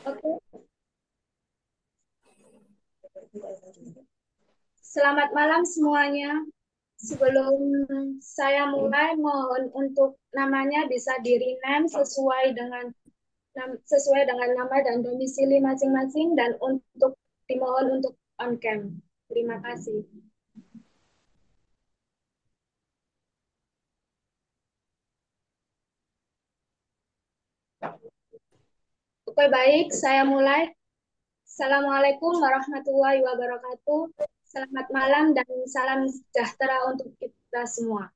Oke, selamat malam semuanya. Sebelum saya mulai, mohon untuk namanya bisa di-rename sesuai dengan nama dan domisili masing-masing dan untuk dimohon untuk on cam. Terima kasih. Oke, baik, saya mulai. Assalamualaikum warahmatullahi wabarakatuh. Selamat malam dan salam sejahtera untuk kita semua.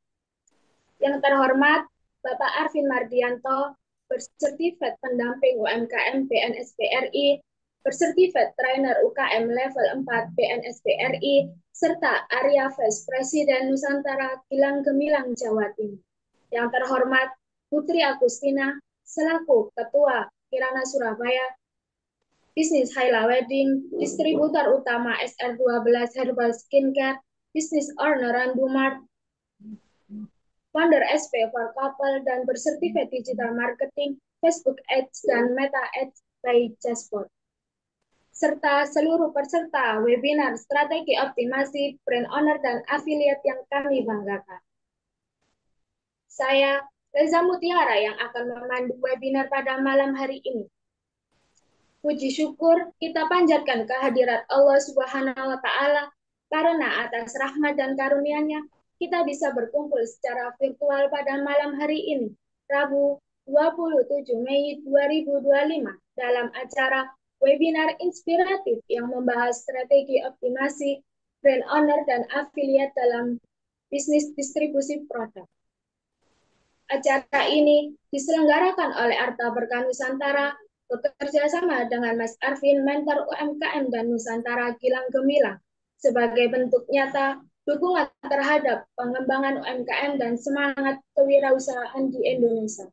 Yang terhormat Bapak Arvin Mardianto, bersertifikat pendamping UMKM BNS BRI, bersertifikat trainer UKM level 4 BNS BRI, serta Arya Vice Presiden Nusantara Gilang Gemilang Jawa Timur. Yang terhormat Putri Agustina, selaku Ketua Kirana Surabaya, Bisnis Haila Wedding, distributor utama SR12 Herbal Skincare, Bisnis Owner Randumart, founder SP for Couple, dan bersertifikat digital marketing, Facebook Ads, dan Meta Ads by Jasper. Serta seluruh peserta webinar strategi optimasi brand owner dan affiliate yang kami banggakan. Saya Reza Mutiara yang akan memandu webinar pada malam hari ini. Puji syukur kita panjatkan kehadirat Allah Subhanahu wa Ta'ala karena atas rahmat dan karunia-Nya kita bisa berkumpul secara virtual pada malam hari ini, Rabu 27 Mei 2025, dalam acara webinar inspiratif yang membahas strategi optimasi brand owner dan affiliate dalam bisnis distribusi produk. Acara ini diselenggarakan oleh Arta Berkah Nusantara bekerja sama dengan Mas Arvin, Mentor UMKM dan Nusantara Gilang Gemilang sebagai bentuk nyata dukungan terhadap pengembangan UMKM dan semangat kewirausahaan di Indonesia.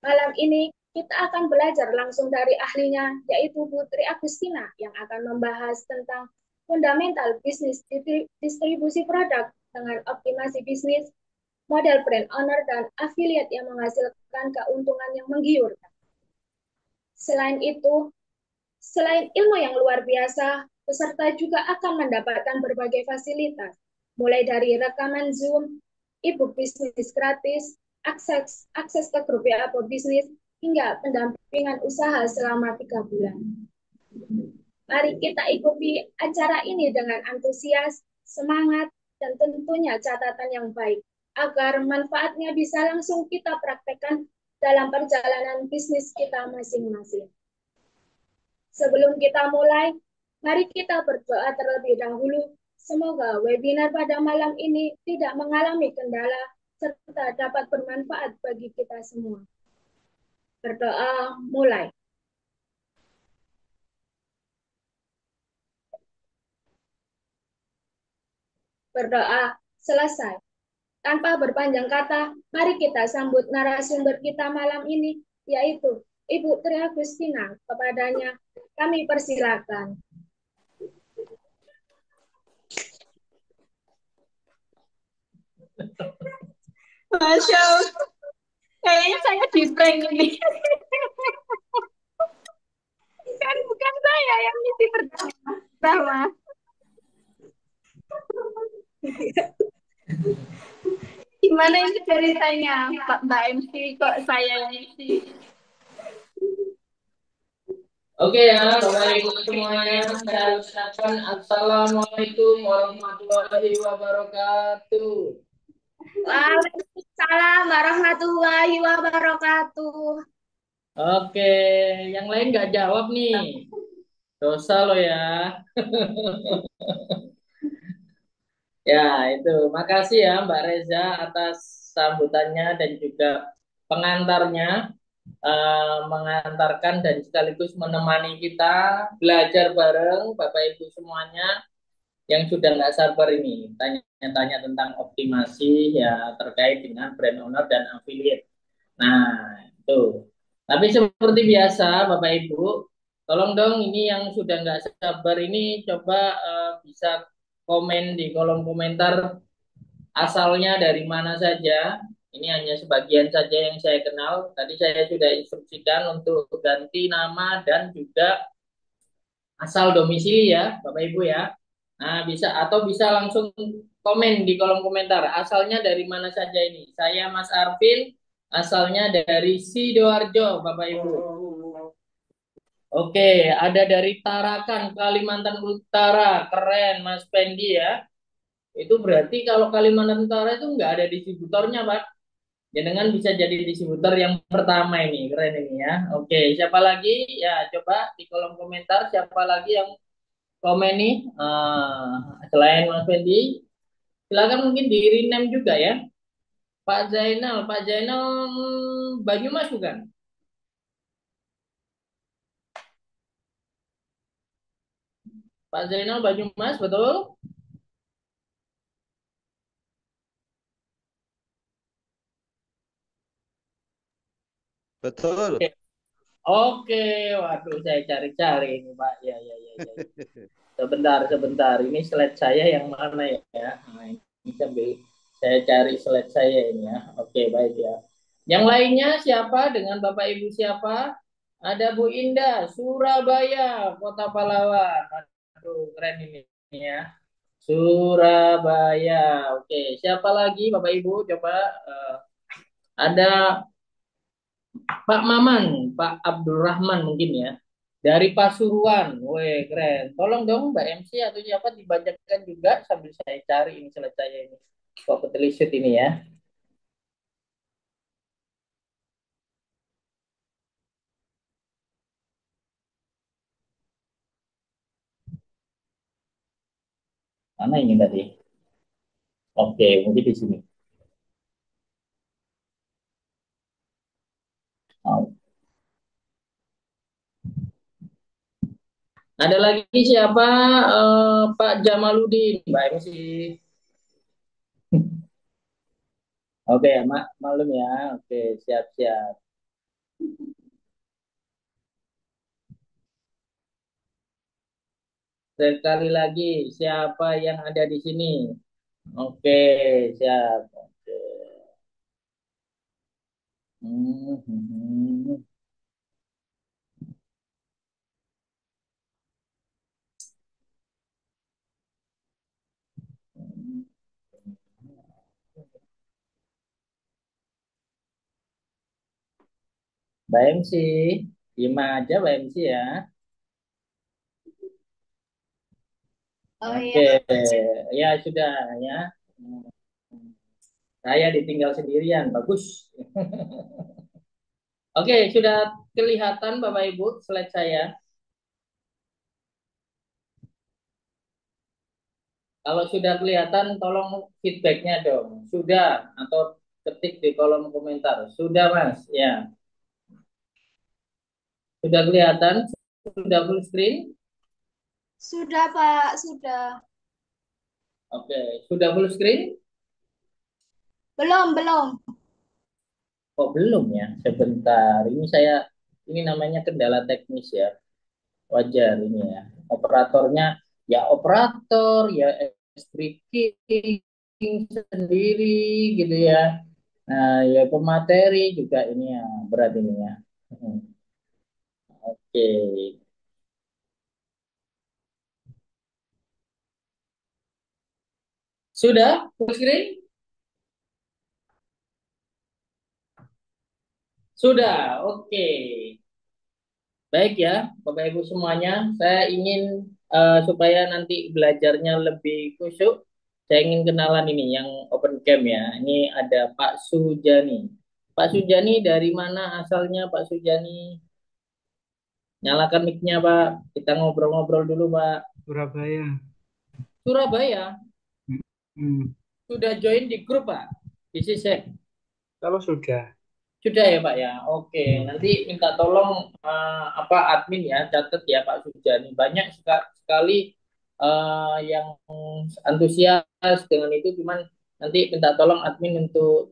Malam ini kita akan belajar langsung dari ahlinya, yaitu Putri Agustina, yang akan membahas tentang fundamental bisnis distribusi produk dengan optimasi bisnis, model brand owner, dan affiliate yang menghasilkan keuntungan yang menggiurkan. Selain itu, selain ilmu yang luar biasa, peserta juga akan mendapatkan berbagai fasilitas, mulai dari rekaman Zoom, e-book bisnis gratis, akses ke grup WA bisnis, hingga pendampingan usaha selama 3 bulan. Mari kita ikuti acara ini dengan antusias, semangat, dan tentunya catatan yang baik, agar manfaatnya bisa langsung kita praktekkan dalam perjalanan bisnis kita masing-masing. Sebelum kita mulai, mari kita berdoa terlebih dahulu. Semoga webinar pada malam ini tidak mengalami kendala serta dapat bermanfaat bagi kita semua. Berdoa mulai. Berdoa selesai. Tanpa berpanjang kata, mari kita sambut narasumber kita malam ini, yaitu Ibu Tri Agustina. Kepadanya kami persilakan. Masya Allah, kayaknya saya di prank ini. Kan bukan saya yang misi pertama. Gimana ini ceritanya, Mbak MC, kok saya yang misi? Oke ya, Bapak Ibu semuanya, saya ucapkan Assalamualaikum warahmatullahi wabarakatuh. Waalaikumsalam warahmatullahi wabarakatuh. Oke, yang lain nggak jawab nih. Dosa lo ya. Ya, itu. Makasih ya Mbak Reza atas sambutannya dan juga pengantarnya, mengantarkan dan sekaligus menemani kita belajar bareng Bapak Ibu semuanya yang sudah nggak sabar ini tanya-tanya tentang optimasi ya terkait dengan brand owner dan affiliate. Nah, itu. Tapi seperti biasa, Bapak Ibu, tolong dong ini yang sudah nggak sabar ini coba bisa komen di kolom komentar asalnya dari mana saja. Ini hanya sebagian saja yang saya kenal. Tadi saya sudah instruksikan untuk ganti nama dan juga asal domisili ya, Bapak Ibu ya. Nah, bisa atau bisa langsung komen di kolom komentar. Asalnya dari mana saja ini? Saya Mas Arvin, asalnya dari Sidoarjo, Bapak Ibu. Oke, ada dari Tarakan, Kalimantan Utara. Keren, Mas Pendi ya. Itu berarti kalau Kalimantan Utara itu nggak ada distributornya, Pak. Jenengan bisa jadi distributor yang pertama ini. Keren ini ya. Oke, siapa lagi? Ya, coba di kolom komentar siapa lagi yang komen nih. Selain Mas Fendi, silakan mungkin di rename juga ya. Pak Zainal, Pak Zainal Banyumas bukan? Pak Zainal Banyumas, betul? Betul. Oke, oke. Waduh, saya cari-cari ini Pak. Ya, ya, ya, ya. Sebentar, sebentar. Ini slide saya yang mana ya? Nah, ini sambil saya cari slide saya ini ya. Oke, baik ya. Yang lainnya siapa? Dengan Bapak Ibu siapa? Ada Bu Indah, Surabaya, Kota Pahlawan. Aduh, keren ini ya. Surabaya. Oke, siapa lagi Bapak Ibu? Coba ada Pak Maman, Pak Abdurrahman mungkin ya. Dari Pasuruan. Weh, keren. Tolong dong Mbak MC atau siapa dibacakan juga sambil saya cari ini selesai ini. Kok ketelisut ini ya. Mana ini tadi? Oke, mungkin di sini. Oh. Ada lagi siapa? Pak Jamaludin, Mbak MC. Oke, malum ya. Oke, siap-siap. Sekali lagi, siapa yang ada di sini? Oke, siap. Oke. Hmm, hmm, hmm. Mbak MC, terima aja Mbak MC ya. Oh Oke, iya. ya sudah ya. Saya ditinggal sendirian, bagus. Oke, sudah kelihatan Bapak Ibu slide saya. Kalau sudah kelihatan, tolong feedbacknya dong. Sudah atau ketik di kolom komentar. Sudah Mas, ya. Sudah kelihatan? Sudah full screen? Sudah, Pak, sudah. Oke, sudah full screen? Belum, belum. Kok belum ya? Sebentar. Ini namanya kendala teknis ya. Wajar ini ya. Operatornya ya operator, ya streaming sendiri gitu ya. Nah, ya pemateri juga ini ya berat ini ya. Oke. Sudah full screen? Sudah. Oke. Baik ya, Bapak Ibu semuanya, saya ingin supaya nanti belajarnya lebih khusyuk, saya ingin kenalan ini yang open cam ya. Ini ada Pak Sujani. Pak Sujani dari mana asalnya Pak Sujani? Nyalakan mic-nya Pak. Kita ngobrol-ngobrol dulu Pak. Surabaya. Surabaya, Hmm. sudah join di grup Pak? Di Sisek? Kalau sudah. Sudah ya Pak ya. Oke, nanti minta tolong apa admin ya catat ya Pak Sujani. Banyak sekali yang antusias dengan itu, cuman nanti minta tolong admin untuk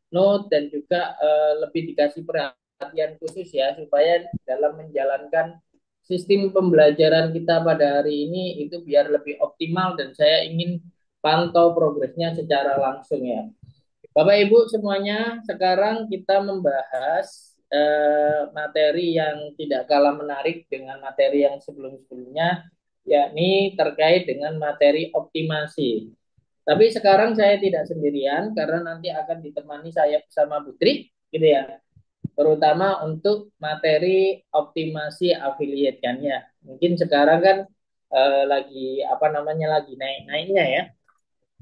note dan juga lebih dikasih perhatian khusus ya supaya dalam menjalankan sistem pembelajaran kita pada hari ini itu biar lebih optimal dan saya ingin pantau progresnya secara langsung ya. Bapak Ibu semuanya, sekarang kita membahas materi yang tidak kalah menarik dengan materi yang sebelum-sebelumnya, yakni terkait dengan materi optimasi. Tapi sekarang saya tidak sendirian karena nanti akan ditemani saya bersama Putri, gitu ya. Terutama untuk materi optimasi affiliate kan ya. Mungkin sekarang kan lagi apa namanya lagi naik-naiknya ya.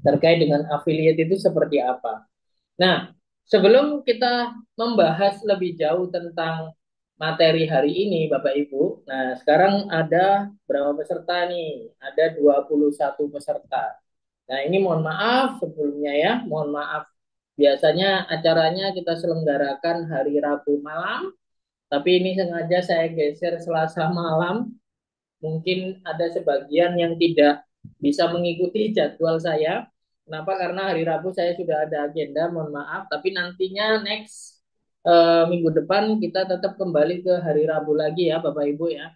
Terkait dengan affiliate itu seperti apa. Nah, sebelum kita membahas lebih jauh tentang materi hari ini, Bapak Ibu. Nah, sekarang ada berapa peserta nih? Ada 21 peserta. Nah, ini mohon maaf sebelumnya ya, mohon maaf. Biasanya acaranya kita selenggarakan hari Rabu malam, tapi ini sengaja saya geser Selasa malam. Mungkin ada sebagian yang tidak bisa mengikuti jadwal saya. Kenapa? Karena hari Rabu saya sudah ada agenda, mohon maaf. Tapi nantinya next minggu depan kita tetap kembali ke hari Rabu lagi ya Bapak Ibu ya.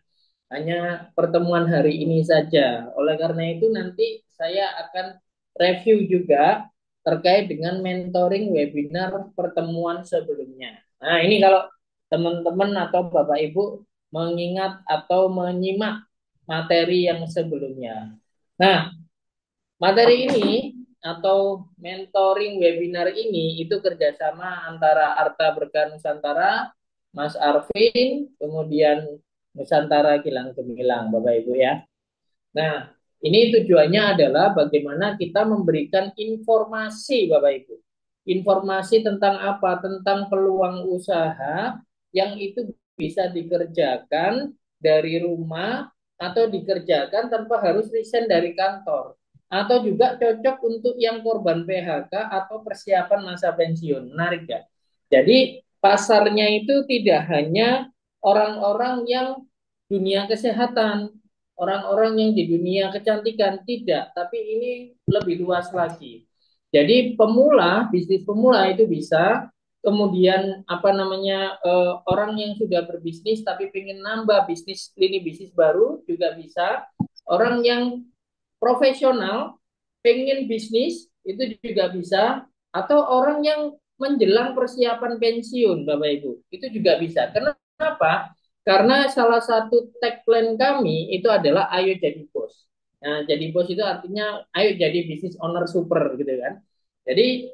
Hanya pertemuan hari ini saja. Oleh karena itu nanti saya akan review juga terkait dengan mentoring webinar pertemuan sebelumnya. Nah ini kalau teman-teman atau Bapak Ibu mengingat atau menyimak materi yang sebelumnya. Nah, materi ini atau mentoring webinar ini itu kerjasama antara Arta Berkah Nusantara, Mas Arvin, kemudian Nusantara Kilang Gemilang, Bapak Ibu ya. Nah, ini tujuannya adalah bagaimana kita memberikan informasi, Bapak Ibu. Informasi tentang apa? Tentang peluang usaha yang itu bisa dikerjakan dari rumah atau dikerjakan tanpa harus resign dari kantor. Atau juga cocok untuk yang korban PHK atau persiapan masa pensiun. Menarik ya? Jadi pasarnya itu tidak hanya orang-orang yang dunia kesehatan, orang-orang yang di dunia kecantikan, tidak, tapi ini lebih luas lagi. Jadi pemula, bisnis pemula itu bisa, kemudian apa namanya orang yang sudah berbisnis tapi ingin nambah bisnis lini bisnis baru juga bisa, orang yang profesional pengen bisnis itu juga bisa, atau orang yang menjelang persiapan pensiun Bapak Ibu itu juga bisa. Kenapa? Karena salah satu tagline kami itu adalah ayo jadi bos. Nah, jadi bos itu artinya ayo jadi business owner super gitu kan. Jadi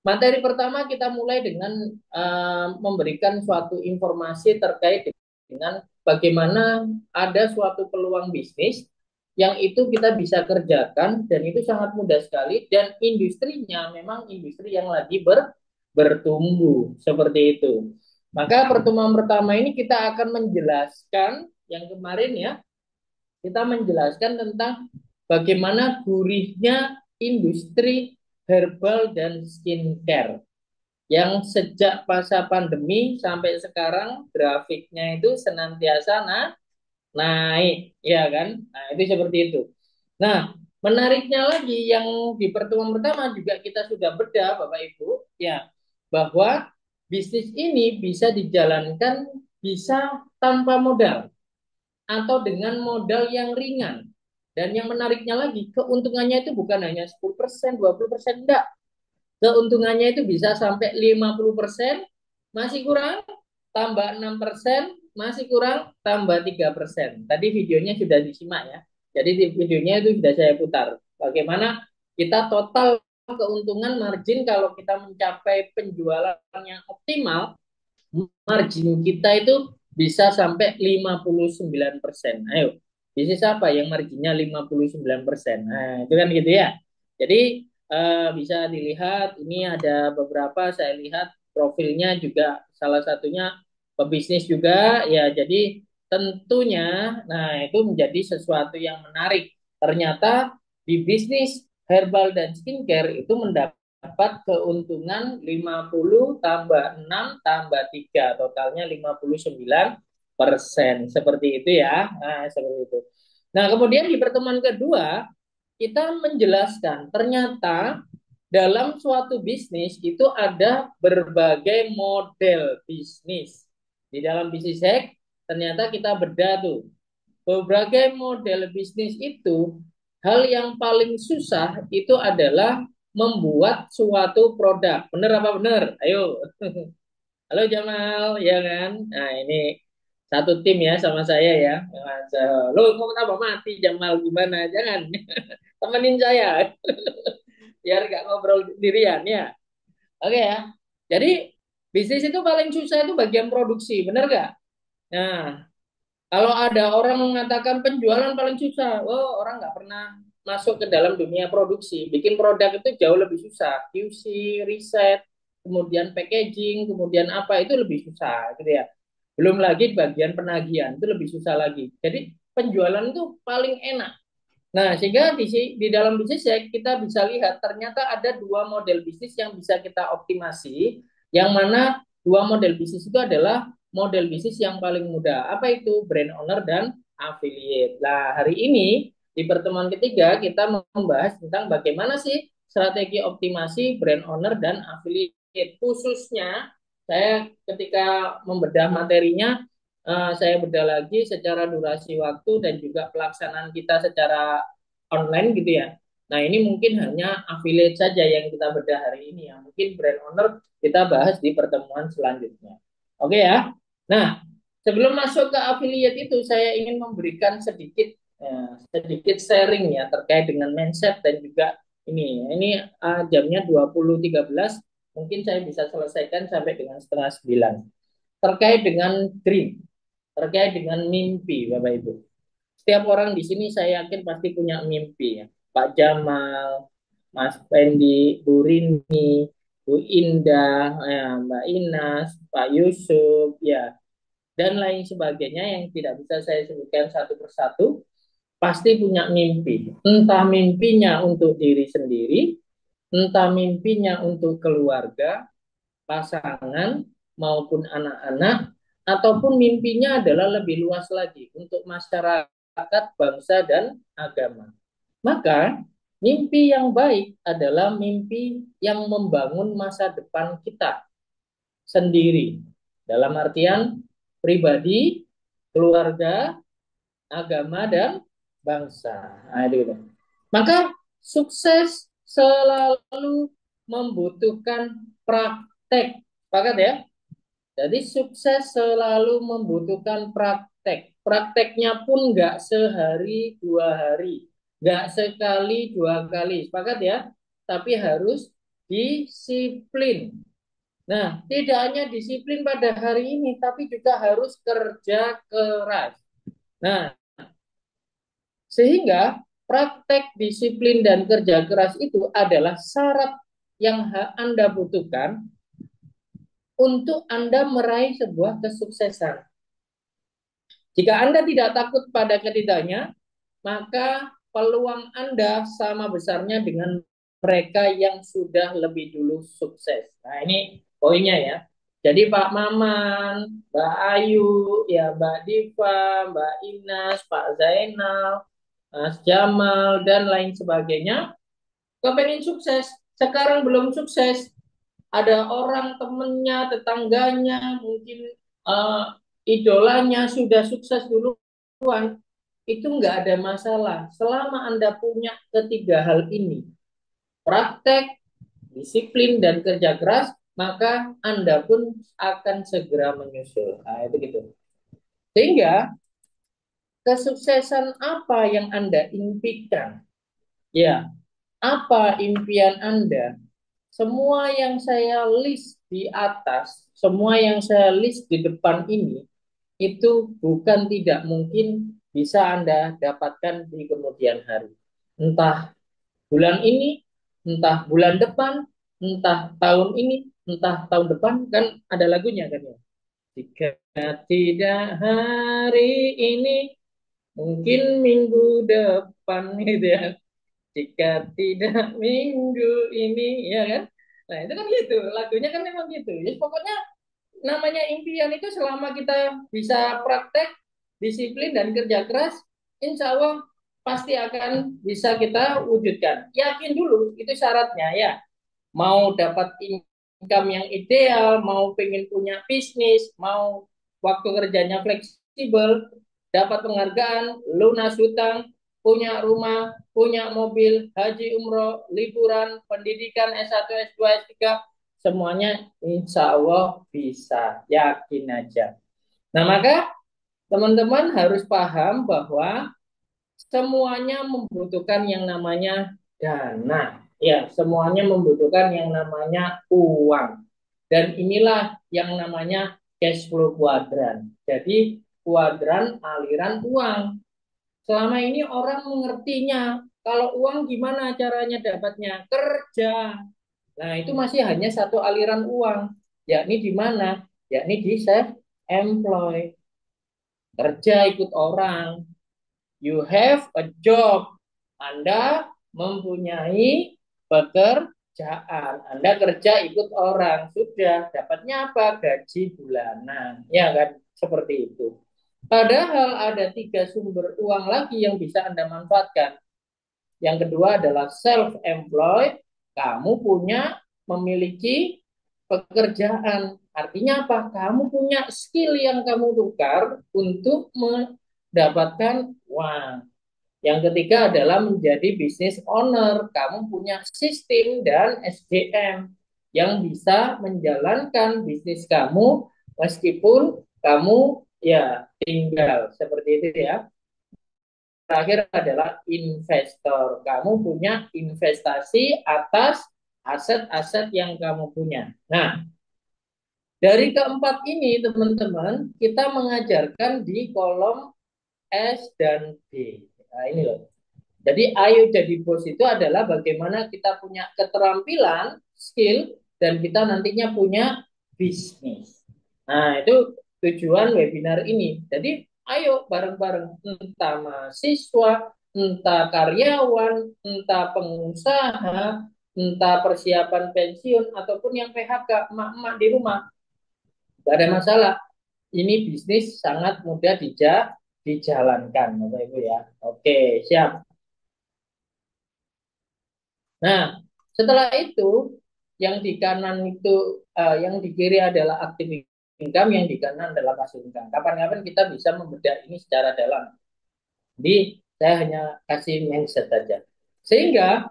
materi pertama kita mulai dengan memberikan suatu informasi terkait dengan bagaimana ada suatu peluang bisnis yang itu kita bisa kerjakan dan itu sangat mudah sekali dan industrinya memang industri yang lagi bertumbuh seperti itu. Maka pertemuan pertama ini kita akan menjelaskan yang kemarin ya, kita menjelaskan tentang bagaimana gurihnya industri herbal dan skincare yang sejak masa pandemi sampai sekarang grafiknya itu senantiasa naik, ya kan? Nah, itu seperti itu. Nah, menariknya lagi yang di pertemuan pertama juga kita sudah bedah, Bapak Ibu, ya, bahwa bisnis ini bisa dijalankan bisa tanpa modal atau dengan modal yang ringan. Dan yang menariknya lagi, keuntungannya itu bukan hanya 10%, 20%, enggak. Keuntungannya itu bisa sampai 50%, masih kurang, tambah 6%, masih kurang, tambah 3%. Tadi videonya sudah disimak ya. Jadi di videonya itu sudah saya putar. Bagaimana kita total keuntungan margin kalau kita mencapai penjualan yang optimal, margin kita itu bisa sampai 59%. Ayo, bisnis apa yang marginnya 59%? Nah, itu kan gitu ya. Jadi bisa dilihat ini ada beberapa saya lihat profilnya juga salah satunya pebisnis juga ya. Jadi tentunya nah itu menjadi sesuatu yang menarik. Ternyata di bisnis herbal dan skincare itu dapat keuntungan 50 tambah 6 tambah 3 totalnya 59%. Seperti itu ya. Nah, seperti itu. Nah, kemudian di pertemuan kedua kita menjelaskan ternyata dalam suatu bisnis itu ada berbagai model bisnis. Di dalam bisnis hack ternyata kita bedah tuh. Berbagai model bisnis itu hal yang paling susah itu adalah membuat suatu produk. Bener apa bener? Ayo. Halo Jamal, ya kan? Nah, ini satu tim ya sama saya ya. Mas, lo kok kenapa mati Jamal gimana? Jangan temenin saya biar gak ngobrol sendirian ya. Oke ya. Jadi bisnis itu paling susah itu bagian produksi, bener gak? Nah, kalau ada orang mengatakan penjualan paling susah, oh orang nggak pernah masuk ke dalam dunia produksi. Bikin produk itu jauh lebih susah. QC, riset, kemudian packaging, kemudian apa itu lebih susah, gitu ya. Belum lagi bagian penagihan itu lebih susah lagi. Jadi penjualan itu paling enak. Nah, sehingga di dalam bisnis ya kita bisa lihat ternyata ada dua model bisnis yang bisa kita optimasi, yang mana dua model bisnis itu adalah model bisnis yang paling mudah. Apa itu? Brand owner dan affiliate. Nah, hari ini di pertemuan ketiga kita membahas tentang bagaimana sih strategi optimasi brand owner dan affiliate. Khususnya saya ketika membedah materinya saya bedah lagi secara durasi waktu dan juga pelaksanaan kita secara online gitu ya. Nah, ini mungkin hanya affiliate saja yang kita bedah hari ini ya. Mungkin brand owner kita bahas di pertemuan selanjutnya. Oke ya. Nah, sebelum masuk ke affiliate itu saya ingin memberikan sedikit sharing ya terkait dengan mindset dan juga ini. Ini jamnya 20.13, mungkin saya bisa selesaikan sampai dengan setengah 9. Terkait dengan dream, terkait dengan mimpi, Bapak Ibu. Setiap orang di sini saya yakin pasti punya mimpi ya. Pak Jamal, Mas Pendi, Bu Rini, Bu Indah, ya, Mbak Inas, Pak Yusuf, ya, dan lain sebagainya yang tidak bisa saya sebutkan satu persatu, pasti punya mimpi. Entah mimpinya untuk diri sendiri, entah mimpinya untuk keluarga, pasangan, maupun anak-anak, ataupun mimpinya adalah lebih luas lagi untuk masyarakat, bangsa, dan agama. Maka mimpi yang baik adalah mimpi yang membangun masa depan kita sendiri. Dalam artian pribadi, keluarga, agama, dan bangsa. Nah, itu. Maka sukses selalu membutuhkan praktek. Sepakat ya? Jadi sukses selalu membutuhkan praktek. Prakteknya pun nggak sehari dua hari, nggak sekali dua kali. Sepakat ya? Tapi harus disiplin. Nah, tidak hanya disiplin pada hari ini, tapi juga harus kerja keras. Nah, sehingga praktek, disiplin, dan kerja keras itu adalah syarat yang Anda butuhkan untuk Anda meraih sebuah kesuksesan. Jika Anda tidak takut pada ketidaknya, maka peluang Anda sama besarnya dengan mereka yang sudah lebih dulu sukses. Nah, ini poinnya ya. Jadi Pak Maman, Mbak Ayu, ya Mbak Diva, Mbak Inas, Pak Zainal, Mas Jamal, dan lain sebagainya, kepengen sukses. Sekarang belum sukses, ada orang temennya, tetangganya, mungkin uh, idolanya sudah sukses duluan, itu nggak ada masalah. Selama Anda punya ketiga hal ini, praktek, disiplin, dan kerja keras, maka Anda pun akan segera menyusul. Nah, itu gitu. Sehingga kesuksesan apa yang Anda impikan? Ya, apa impian Anda? Semua yang saya list di atas, semua yang saya list di depan ini, itu bukan tidak mungkin bisa Anda dapatkan di kemudian hari. Entah bulan ini, entah bulan depan, entah tahun ini, entah tahun depan, kan ada lagunya kan ya. Jika tidak hari ini, mungkin minggu depan gitu ya. Jika tidak minggu ini, ya kan? Nah, itu kan gitu. Lagunya kan memang gitu. Jadi pokoknya namanya impian itu selama kita bisa praktek, disiplin, dan kerja keras, insya Allah pasti akan bisa kita wujudkan. Yakin dulu, itu syaratnya ya. Mau dapat income yang ideal, mau pengen punya bisnis, mau waktu kerjanya fleksibel, dapat penghargaan, lunas hutang, punya rumah, punya mobil, haji, umroh, liburan, pendidikan S1, S2, S3, semuanya insya Allah bisa, yakin aja. Nah, maka teman-teman harus paham bahwa semuanya membutuhkan yang namanya dana. Ya, semuanya membutuhkan yang namanya uang. Dan inilah yang namanya cash flow kuadran. Jadi, kuadran aliran uang. Selama ini orang mengertinya, kalau uang gimana caranya dapatnya? Kerja. Nah, itu masih hanya satu aliran uang. Yakni di mana? Yakni di self employ. Kerja ikut orang. You have a job. Anda mempunyai pekerjaan. Anda kerja ikut orang. Sudah. Dapatnya apa? Gaji bulanan. Ya kan? Seperti itu. Padahal ada 3 sumber uang lagi yang bisa Anda manfaatkan. Yang kedua adalah self-employed. Kamu memiliki pekerjaan. Artinya apa? Kamu punya skill yang kamu tukar untuk mendapatkan uang. Yang ketiga adalah menjadi business owner. Kamu punya sistem dan SDM yang bisa menjalankan bisnis kamu meskipun kamu ya tinggal seperti itu ya. Terakhir adalah investor. Kamu punya investasi atas aset-aset yang kamu punya. Nah, dari keempat ini teman-teman, kita mengajarkan di kolom S dan B. Nah, ini loh. Jadi ayo jadi bos itu adalah bagaimana kita punya keterampilan, skill, dan kita nantinya punya bisnis. Nah, itu tujuan webinar ini. Jadi ayo bareng-bareng, entah mahasiswa, entah karyawan, entah pengusaha, entah persiapan pensiun, ataupun yang PHK, emak-emak di rumah. Gak ada masalah. Ini bisnis sangat mudah dijalankan, Bapak Ibu ya. Oke, siap. Nah, setelah itu yang di kanan itu yang di kiri adalah active income, yang di kanan adalah passive income. Kapan-kapan kita bisa membedah ini secara dalam. Jadi saya hanya kasih mindset saja. Sehingga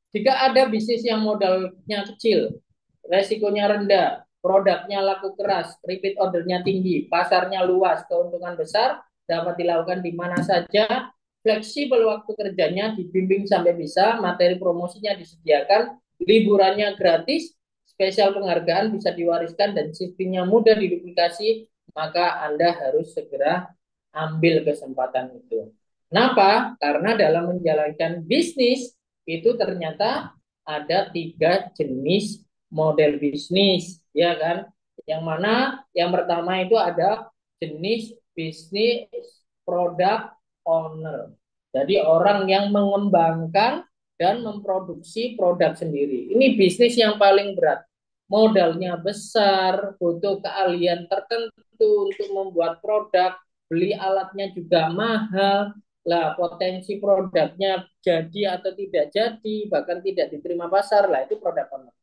jika ada bisnis yang modalnya kecil, resikonya rendah, produknya laku keras, repeat ordernya tinggi, pasarnya luas, keuntungan besar, dapat dilakukan di mana saja, fleksibel waktu kerjanya, dibimbing sampai bisa, materi promosinya disediakan, liburannya gratis, spesial penghargaan bisa diwariskan, dan sistemnya mudah diduplikasi, maka Anda harus segera ambil kesempatan itu. Kenapa? Karena dalam menjalankan bisnis, itu ternyata ada 3 jenis model bisnis, ya kan? Yang mana yang pertama itu ada jenis bisnis product owner. Jadi orang yang mengembangkan dan memproduksi produk sendiri. Ini bisnis yang paling berat. Modalnya besar, butuh keahlian tertentu untuk membuat produk, beli alatnya juga mahal. Lah, potensi produknya jadi atau tidak jadi, bahkan tidak diterima pasar, lah itu produk owner.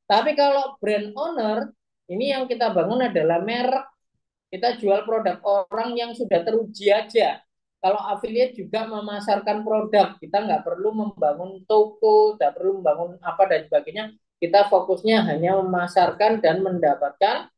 Tapi kalau brand owner, ini yang kita bangun adalah merek. Kita jual produk orang yang sudah teruji aja. Kalau affiliate juga memasarkan produk, kita nggak perlu membangun toko, nggak perlu membangun apa dan sebagainya. Kita fokusnya hanya memasarkan dan mendapatkan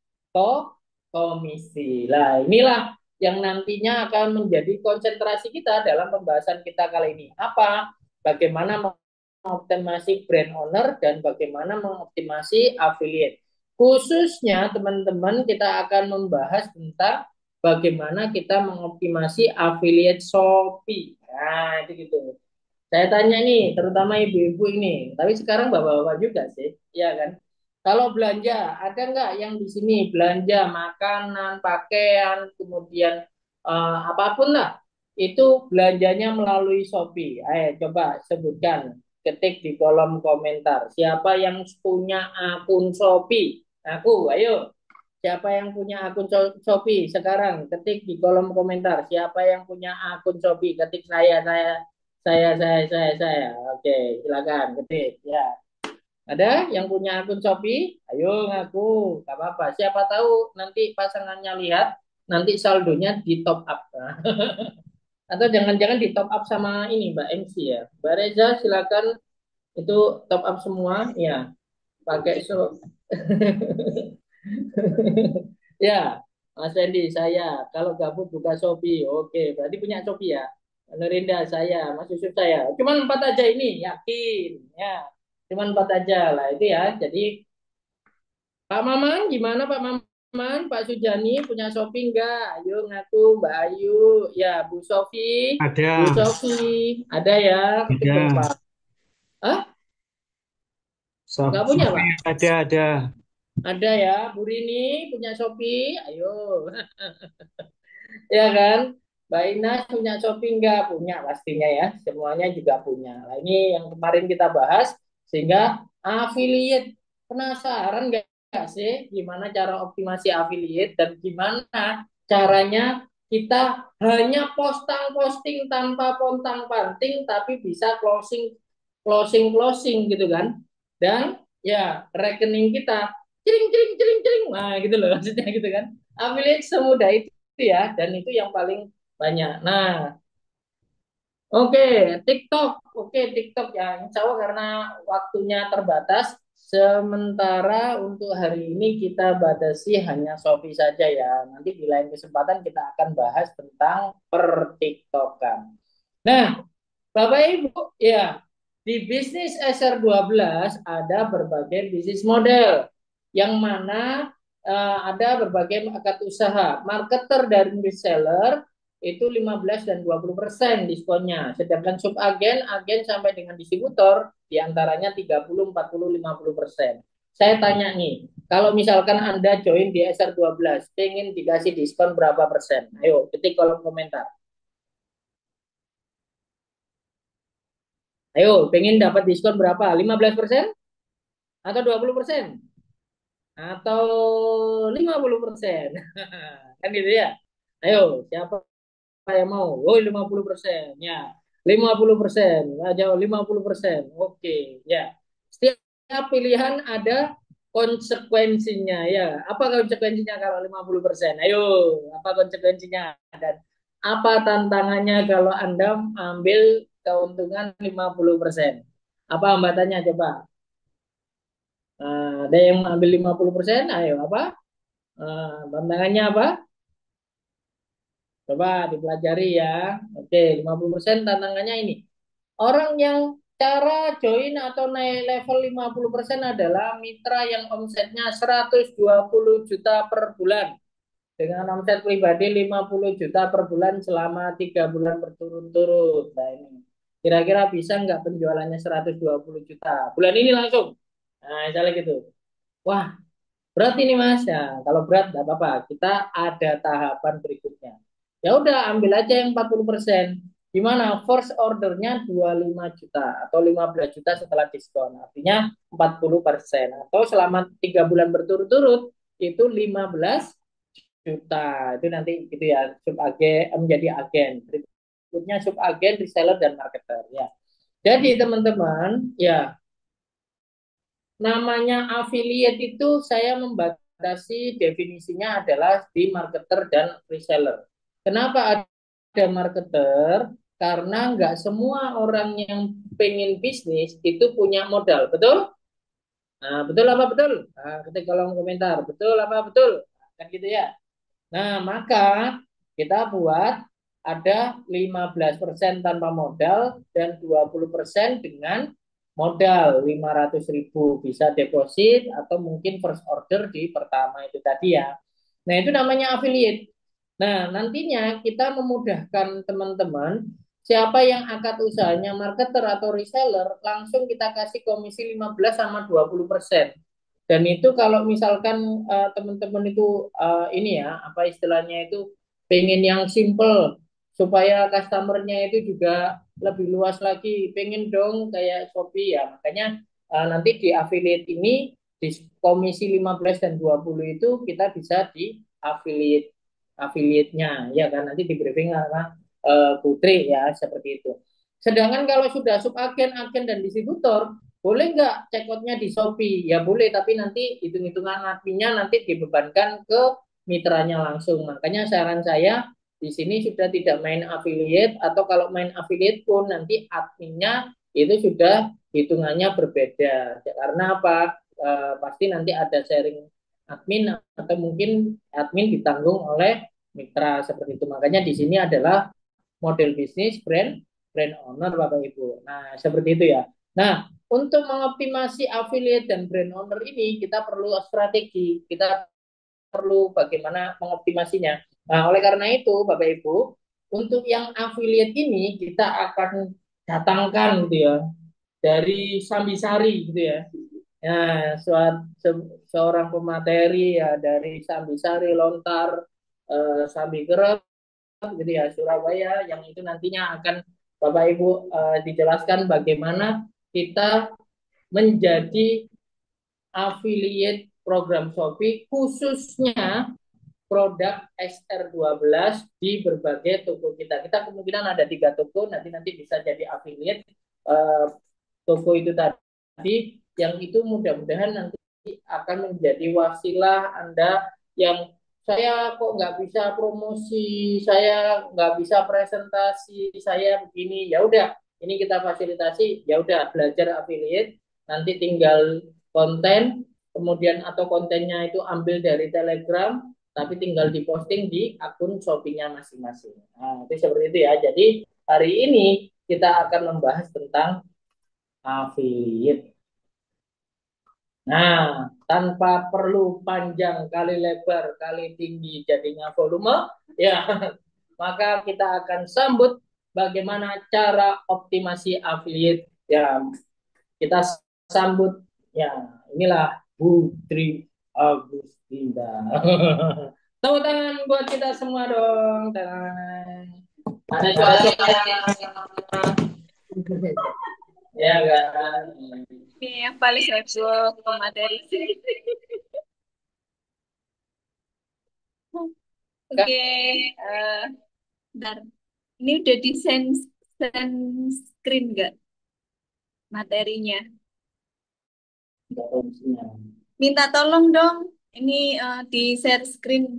komisi. Lah, inilah yang nantinya akan menjadi konsentrasi kita dalam pembahasan kita kali ini. Apa? Bagaimana mengoptimasi brand owner dan bagaimana mengoptimasi affiliate. Khususnya teman-teman kita akan membahas tentang bagaimana kita mengoptimasi affiliate Shopee. Nah, itu gitu. Saya tanya nih, terutama ibu-ibu ini, tapi sekarang bapak-bapak juga sih, ya kan? Kalau belanja, ada nggak yang di sini belanja makanan, pakaian, kemudian apapun lah, itu belanjanya melalui Shopee. Ayo coba sebutkan, ketik di kolom komentar. Siapa yang punya akun Shopee? Aku, ayo. Siapa yang punya akun Shopee sekarang? Ketik di kolom komentar. Siapa yang punya akun Shopee? Ketik saya. Oke, silakan ketik ya. Ada yang punya akun Shopee? Ayo ngaku, nggak apa-apa. Siapa tahu nanti pasangannya lihat, nanti saldonya di top up. Atau jangan-jangan di top up sama ini Mbak MC ya. Mbak Reza silakan itu top up semua ya pakai ya, Mas Randy, saya kalau gabut buka Shopee, oke, berarti punya Shopee ya. Nerinda saya, Mas Yusuf saya. Cuman empat aja ini, yakin, ya. Cuman empat aja lah itu ya. Jadi Pak Maman, gimana Pak Maman? Pak Sujani punya Shopee enggak? Ayo ngaku Mbak Ayu, ya Bu Sofi, Bu Ada, Sofi, ada ya, ketik dong ada. Pak. Hah? Enggak punya Pak? Shopee ada. Ada ya, Bu Rini punya Shopee, ayo. Ya kan? Mbak Ina punya Shopee nggak? Punya pastinya ya. Semuanya juga punya. Nah, ini yang kemarin kita bahas sehingga affiliate penasaran nggak sih gimana cara optimasi affiliate dan gimana caranya kita hanya posting tanpa pontang-panting tapi bisa closing gitu kan. Dan ya rekening kita cering. Nah, gitu loh maksudnya gitu kan. Affiliate semudah itu ya, dan itu yang paling banyak. Nah, oke, TikTok. Oke, TikTok ya. Insya Allah karena waktunya terbatas, sementara untuk hari ini kita batasi hanya Shopee saja ya. Nanti di lain kesempatan kita akan bahas tentang per TikTokan. Nah, Bapak Ibu, ya, di bisnis SR12 ada berbagai bisnis model yang mana ada berbagai akad usaha. Marketer dan reseller itu 15 dan 20% diskonnya. Sedangkan subagen, agen sampai dengan distributor diantaranya 30, 40, 50%. Saya tanya nih, kalau misalkan Anda join di SR12, pengen dikasih diskon berapa persen? Ayo, ketik kolom komentar. Ayo, pengen dapat diskon berapa? 15% atau 20% atau 50%? Kan gitu ya. Ayo, siapa yang mau? Oh, 50%. Ya. 50%. Aja 50%. Oke, ya. Setiap pilihan ada konsekuensinya ya. Apa konsekuensinya kalau 50%? Ayo, apa konsekuensinya? Dan apa tantangannya kalau Anda ambil keuntungan 50%? Apa hambatannya coba? Ada yang ambil 50%, ayo apa? Tantangannya apa? Coba dipelajari ya. Oke, 50% tantangannya ini. Orang yang cara join atau naik level 50% adalah mitra yang omsetnya 120 juta per bulan. Dengan omset pribadi 50 juta per bulan selama 3 bulan berturut-turut. Nah ini. Kira-kira bisa nggak penjualannya 120 juta? Bulan ini langsung. Nah, misalnya gitu. Wah, berat ini Mas. Ya, kalau berat nggak apa-apa. Kita ada tahapan berikutnya. Ya udah, ambil aja yang 40%. Gimana? First ordernya 25 juta atau 15 juta setelah diskon. Artinya 40%. Atau selama 3 bulan berturut-turut itu 15 juta. Itu nanti gitu ya, sub agen menjadi agen. Berikutnya sub agen, reseller dan marketer ya. Jadi teman-teman, ya namanya affiliate itu saya membatasi definisinya adalah di marketer dan reseller. Kenapa ada marketer? Karena nggak semua orang yang pengen bisnis itu punya modal, betul? Nah, betul apa betul? Nah, ketik kolom komentar, betul apa betul? Kan gitu ya. Nah, maka kita buat ada 15% tanpa modal dan 20% dengan modal 500.000 bisa deposit atau mungkin first order di pertama itu tadi ya. Nah, itu namanya affiliate. Nah, nantinya kita memudahkan teman-teman siapa yang akad usahanya marketer atau reseller langsung kita kasih komisi 15 sama 20%. Dan itu kalau misalkan teman-teman itu ini ya apa istilahnya itu pengen yang simple supaya customernya itu juga lebih luas lagi, pengen dong kayak Shopee ya. Makanya nanti di affiliate ini di komisi 15 dan 20 itu kita bisa di affiliate-nya ya kan nanti di briefing sama Putri ya seperti itu. Sedangkan kalau sudah subagen, agen dan distributor boleh nggak check out-nya di Shopee? Ya boleh, tapi nanti hitung-hitungan adminnya nanti dibebankan ke mitranya langsung. Makanya saran saya di sini sudah tidak main affiliate, atau kalau main affiliate pun nanti adminnya itu sudah hitungannya berbeda. Karena apa? Pasti nanti ada sharing admin, atau mungkin admin ditanggung oleh mitra seperti itu. Makanya di sini adalah model bisnis brand owner Bapak Ibu. Nah, seperti itu ya. Nah, untuk mengoptimasi affiliate dan brand owner ini kita perlu strategi. Kita perlu bagaimana mengoptimasinya. Nah, oleh karena itu Bapak Ibu, untuk yang affiliate ini kita akan datangkan gitu ya dari Sambisari gitu ya. Ya, seorang pemateri ya dari Sambisari Lontar, Sambi gitu ya Surabaya, yang itu nantinya akan Bapak Ibu dijelaskan bagaimana kita menjadi affiliate program Shopee khususnya produk XR12 di berbagai toko kita. Kita kemungkinan ada 3 toko, nanti bisa jadi affiliate toko itu tadi, yang itu mudah-mudahan nanti akan menjadi wasilah Anda yang saya kok nggak bisa promosi, saya nggak bisa presentasi, saya begini. Ya udah, ini kita fasilitasi. Ya udah, belajar affiliate, nanti tinggal konten, kemudian atau kontennya itu ambil dari Telegram, tapi tinggal diposting di akun Shopee-nya masing-masing. Nah, itu seperti itu ya. Jadi hari ini kita akan membahas tentang affiliate. Nah, tanpa perlu panjang kali lebar kali tinggi jadinya volume, ya, maka kita akan sambut bagaimana cara optimasi affiliate. Ya, kita sambut, ya, inilah Bu Tri Agustinda. Tepuk tangan buat kita semua dong. Tangan. Ada suara. Ya kan. Ini yang paling heboh pemateri. Oke, bentar. Ini udah di send screen nggak materinya? Minta tolong dong. Ini di share screen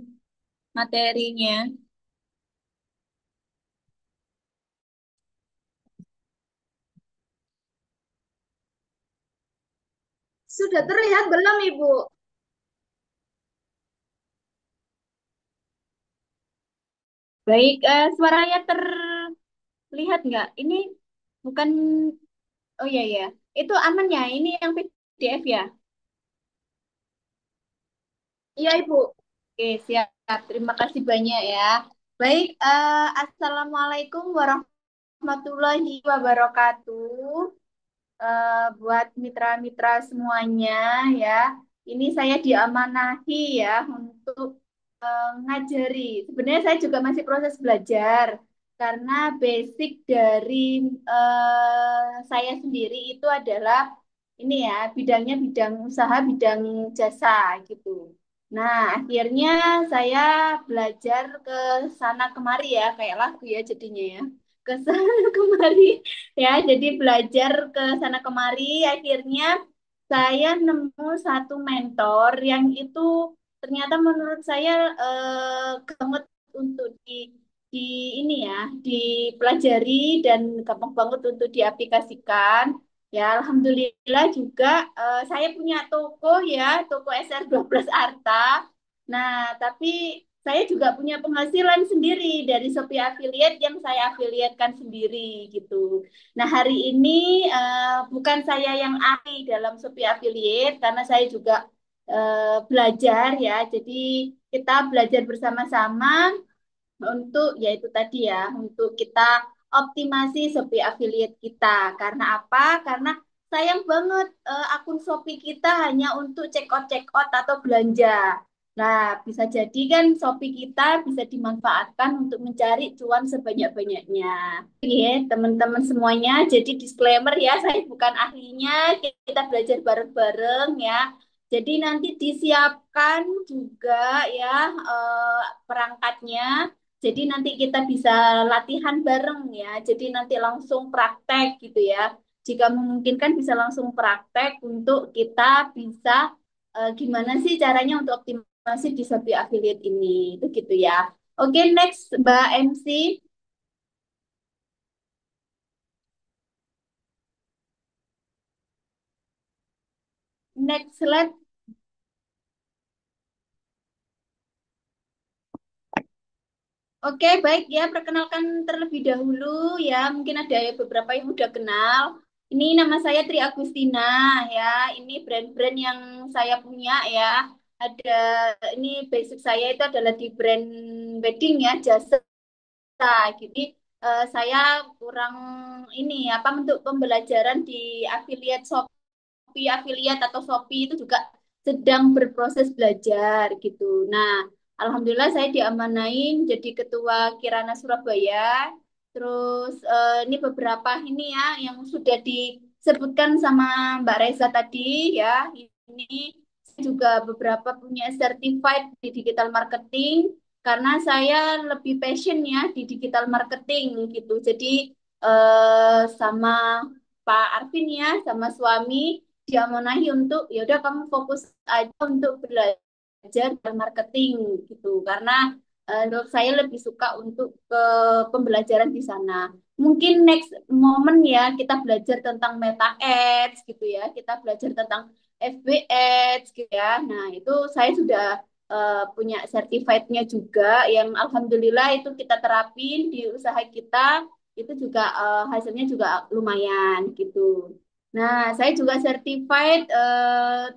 materinya. Sudah terlihat belum, Ibu? Baik, suaranya terlihat nggak? Ini bukan, oh iya ya, itu aman ya. Ini yang PDF ya. Iya, Ibu. Oke, siap. Terima kasih banyak ya. Baik, Assalamualaikum warahmatullahi wabarakatuh. Buat mitra-mitra semuanya ya, ini saya diamanahi ya untuk ngajari. Sebenarnya saya juga masih proses belajar karena basic dari saya sendiri itu adalah ini ya, bidangnya bidang usaha, bidang jasa gitu. Nah, akhirnya saya belajar ke sana kemari ya, kayak lagu ya jadinya ya. Ke sana kemari ya, jadi belajar ke sana kemari. Akhirnya saya nemu satu mentor yang itu ternyata menurut saya banget untuk di ini ya, dipelajari dan gampang banget untuk diaplikasikan. Ya, alhamdulillah juga saya punya toko ya, toko SR12 Arta. Nah, tapi saya juga punya penghasilan sendiri dari Shopee Affiliate yang saya afiliatkan sendiri gitu. Nah, hari ini bukan saya yang ahli dalam Shopee Affiliate karena saya juga belajar ya. Jadi kita belajar bersama-sama untuk yaitu tadi ya, untuk kita optimasi Shopee affiliate kita. Karena apa? Karena sayang banget akun Shopee kita hanya untuk check out atau belanja. Nah, bisa jadi kan Shopee kita bisa dimanfaatkan untuk mencari cuan sebanyak-banyaknya. Oke, teman-teman semuanya, jadi disclaimer ya, saya bukan ahlinya, kita belajar bareng-bareng ya. Jadi nanti disiapkan juga ya perangkatnya, jadi nanti kita bisa latihan bareng ya. Jadi nanti langsung praktek gitu ya. Jika memungkinkan bisa langsung praktek untuk kita bisa gimana sih caranya untuk optimasi di Shopee Affiliate ini. Itu gitu ya. Oke, next Mbak MC. Next slide. Oke, baik ya. Perkenalkan terlebih dahulu ya. Mungkin ada beberapa yang udah kenal. Ini nama saya Tri Agustina ya. Ini brand-brand yang saya punya ya. Ada ini basic saya itu adalah di brand wedding ya, jasa. Jadi saya kurang ini apa untuk pembelajaran di afiliat Shopee, afiliat atau Shopee itu juga sedang berproses belajar gitu. Nah, alhamdulillah saya diamanain jadi ketua Kirana Surabaya. Terus ini beberapa ini ya yang sudah disebutkan sama Mbak Reza tadi ya. Ini saya juga beberapa punya certified di digital marketing karena saya lebih passion ya di digital marketing gitu. Jadi sama Pak Arvin ya, sama suami diamonahi untuk ya udah kamu fokus aja untuk belajar marketing gitu. Karena menurut saya lebih suka untuk ke pembelajaran di sana. Mungkin next moment ya kita belajar tentang Meta Ads gitu ya, kita belajar tentang FB Ads gitu ya. Nah itu saya sudah punya certified-nya juga yang alhamdulillah itu kita terapin di usaha kita itu juga hasilnya juga lumayan gitu. Nah, saya juga certified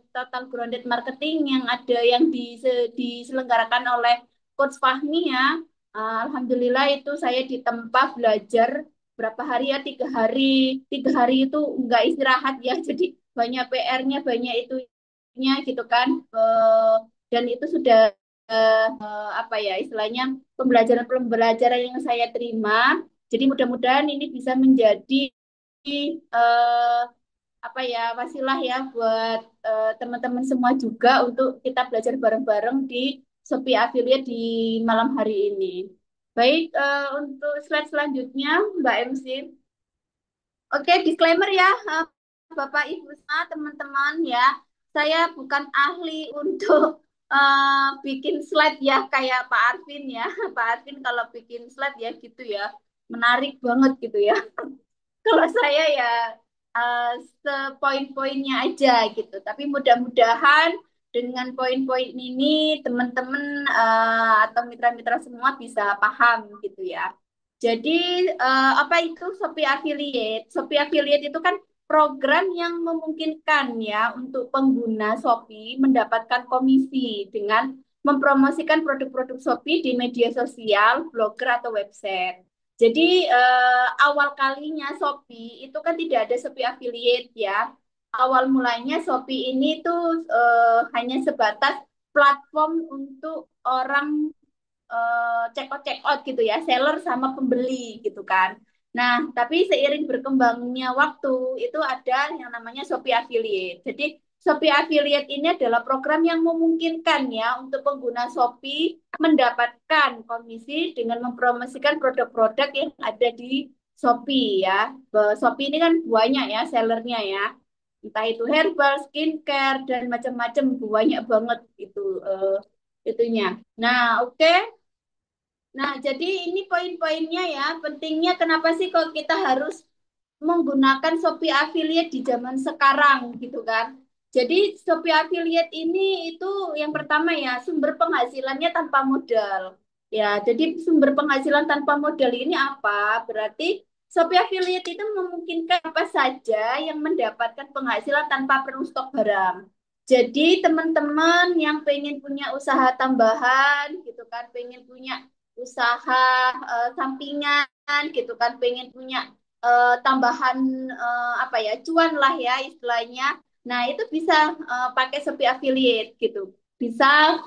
Total Grounded Marketing yang ada yang diselenggarakan oleh Coach Fahmi ya. Alhamdulillah itu saya ditempa belajar berapa hari ya 3 hari. 3 hari itu nggak istirahat ya, jadi banyak PR-nya, banyak itunya gitu kan. Dan itu sudah apa ya istilahnya pembelajaran-pembelajaran yang saya terima. Jadi mudah-mudahan ini bisa menjadi eh, apa ya wasilah ya buat teman-teman semua juga untuk kita belajar bareng-bareng di Shopee Affiliate di malam hari ini. Baik, untuk slide selanjutnya, Mbak MC. Oke, disclaimer ya, Bapak Ibu semua teman-teman ya. Saya bukan ahli untuk bikin slide ya kayak Pak Arvin ya. Pak Arvin kalau bikin slide ya gitu ya, menarik banget gitu ya. Kalau saya ya eh, sepoin-poinnya aja gitu. Tapi mudah-mudahan dengan poin-poin ini teman-teman atau mitra-mitra semua bisa paham gitu ya. Jadi apa itu Shopee Affiliate? Shopee Affiliate itu kan program yang memungkinkan ya untuk pengguna Shopee mendapatkan komisi dengan mempromosikan produk-produk Shopee di media sosial, blogger atau website. Jadi awal kalinya Shopee itu kan tidak ada Shopee Affiliate ya. Awal mulanya Shopee ini tuh hanya sebatas platform untuk orang check out gitu ya, seller sama pembeli gitu kan. Nah, tapi seiring berkembangnya waktu itu ada yang namanya Shopee Affiliate. Jadi Shopee Affiliate ini adalah program yang memungkinkan ya untuk pengguna Shopee mendapatkan komisi dengan mempromosikan produk-produk yang ada di Shopee ya. Shopee ini kan banyak ya sellernya ya. Entah itu herbal, skincare dan macam-macam banyak banget itu itunya. Nah, oke. Nah, jadi ini poin-poinnya ya. Pentingnya kenapa sih kok kita harus menggunakan Shopee Affiliate di zaman sekarang gitu kan. Jadi Shopee Affiliate ini itu yang pertama ya sumber penghasilannya tanpa modal. Ya, jadi sumber penghasilan tanpa modal ini apa? Berarti Shopee Affiliate itu memungkinkan apa saja yang mendapatkan penghasilan tanpa perlu stok barang. Jadi teman-teman yang pengen punya usaha tambahan gitu kan, pengen punya usaha sampingan gitu kan, pengen punya tambahan apa ya cuan lah ya istilahnya. Nah itu bisa pakai Shopee Affiliate gitu, bisa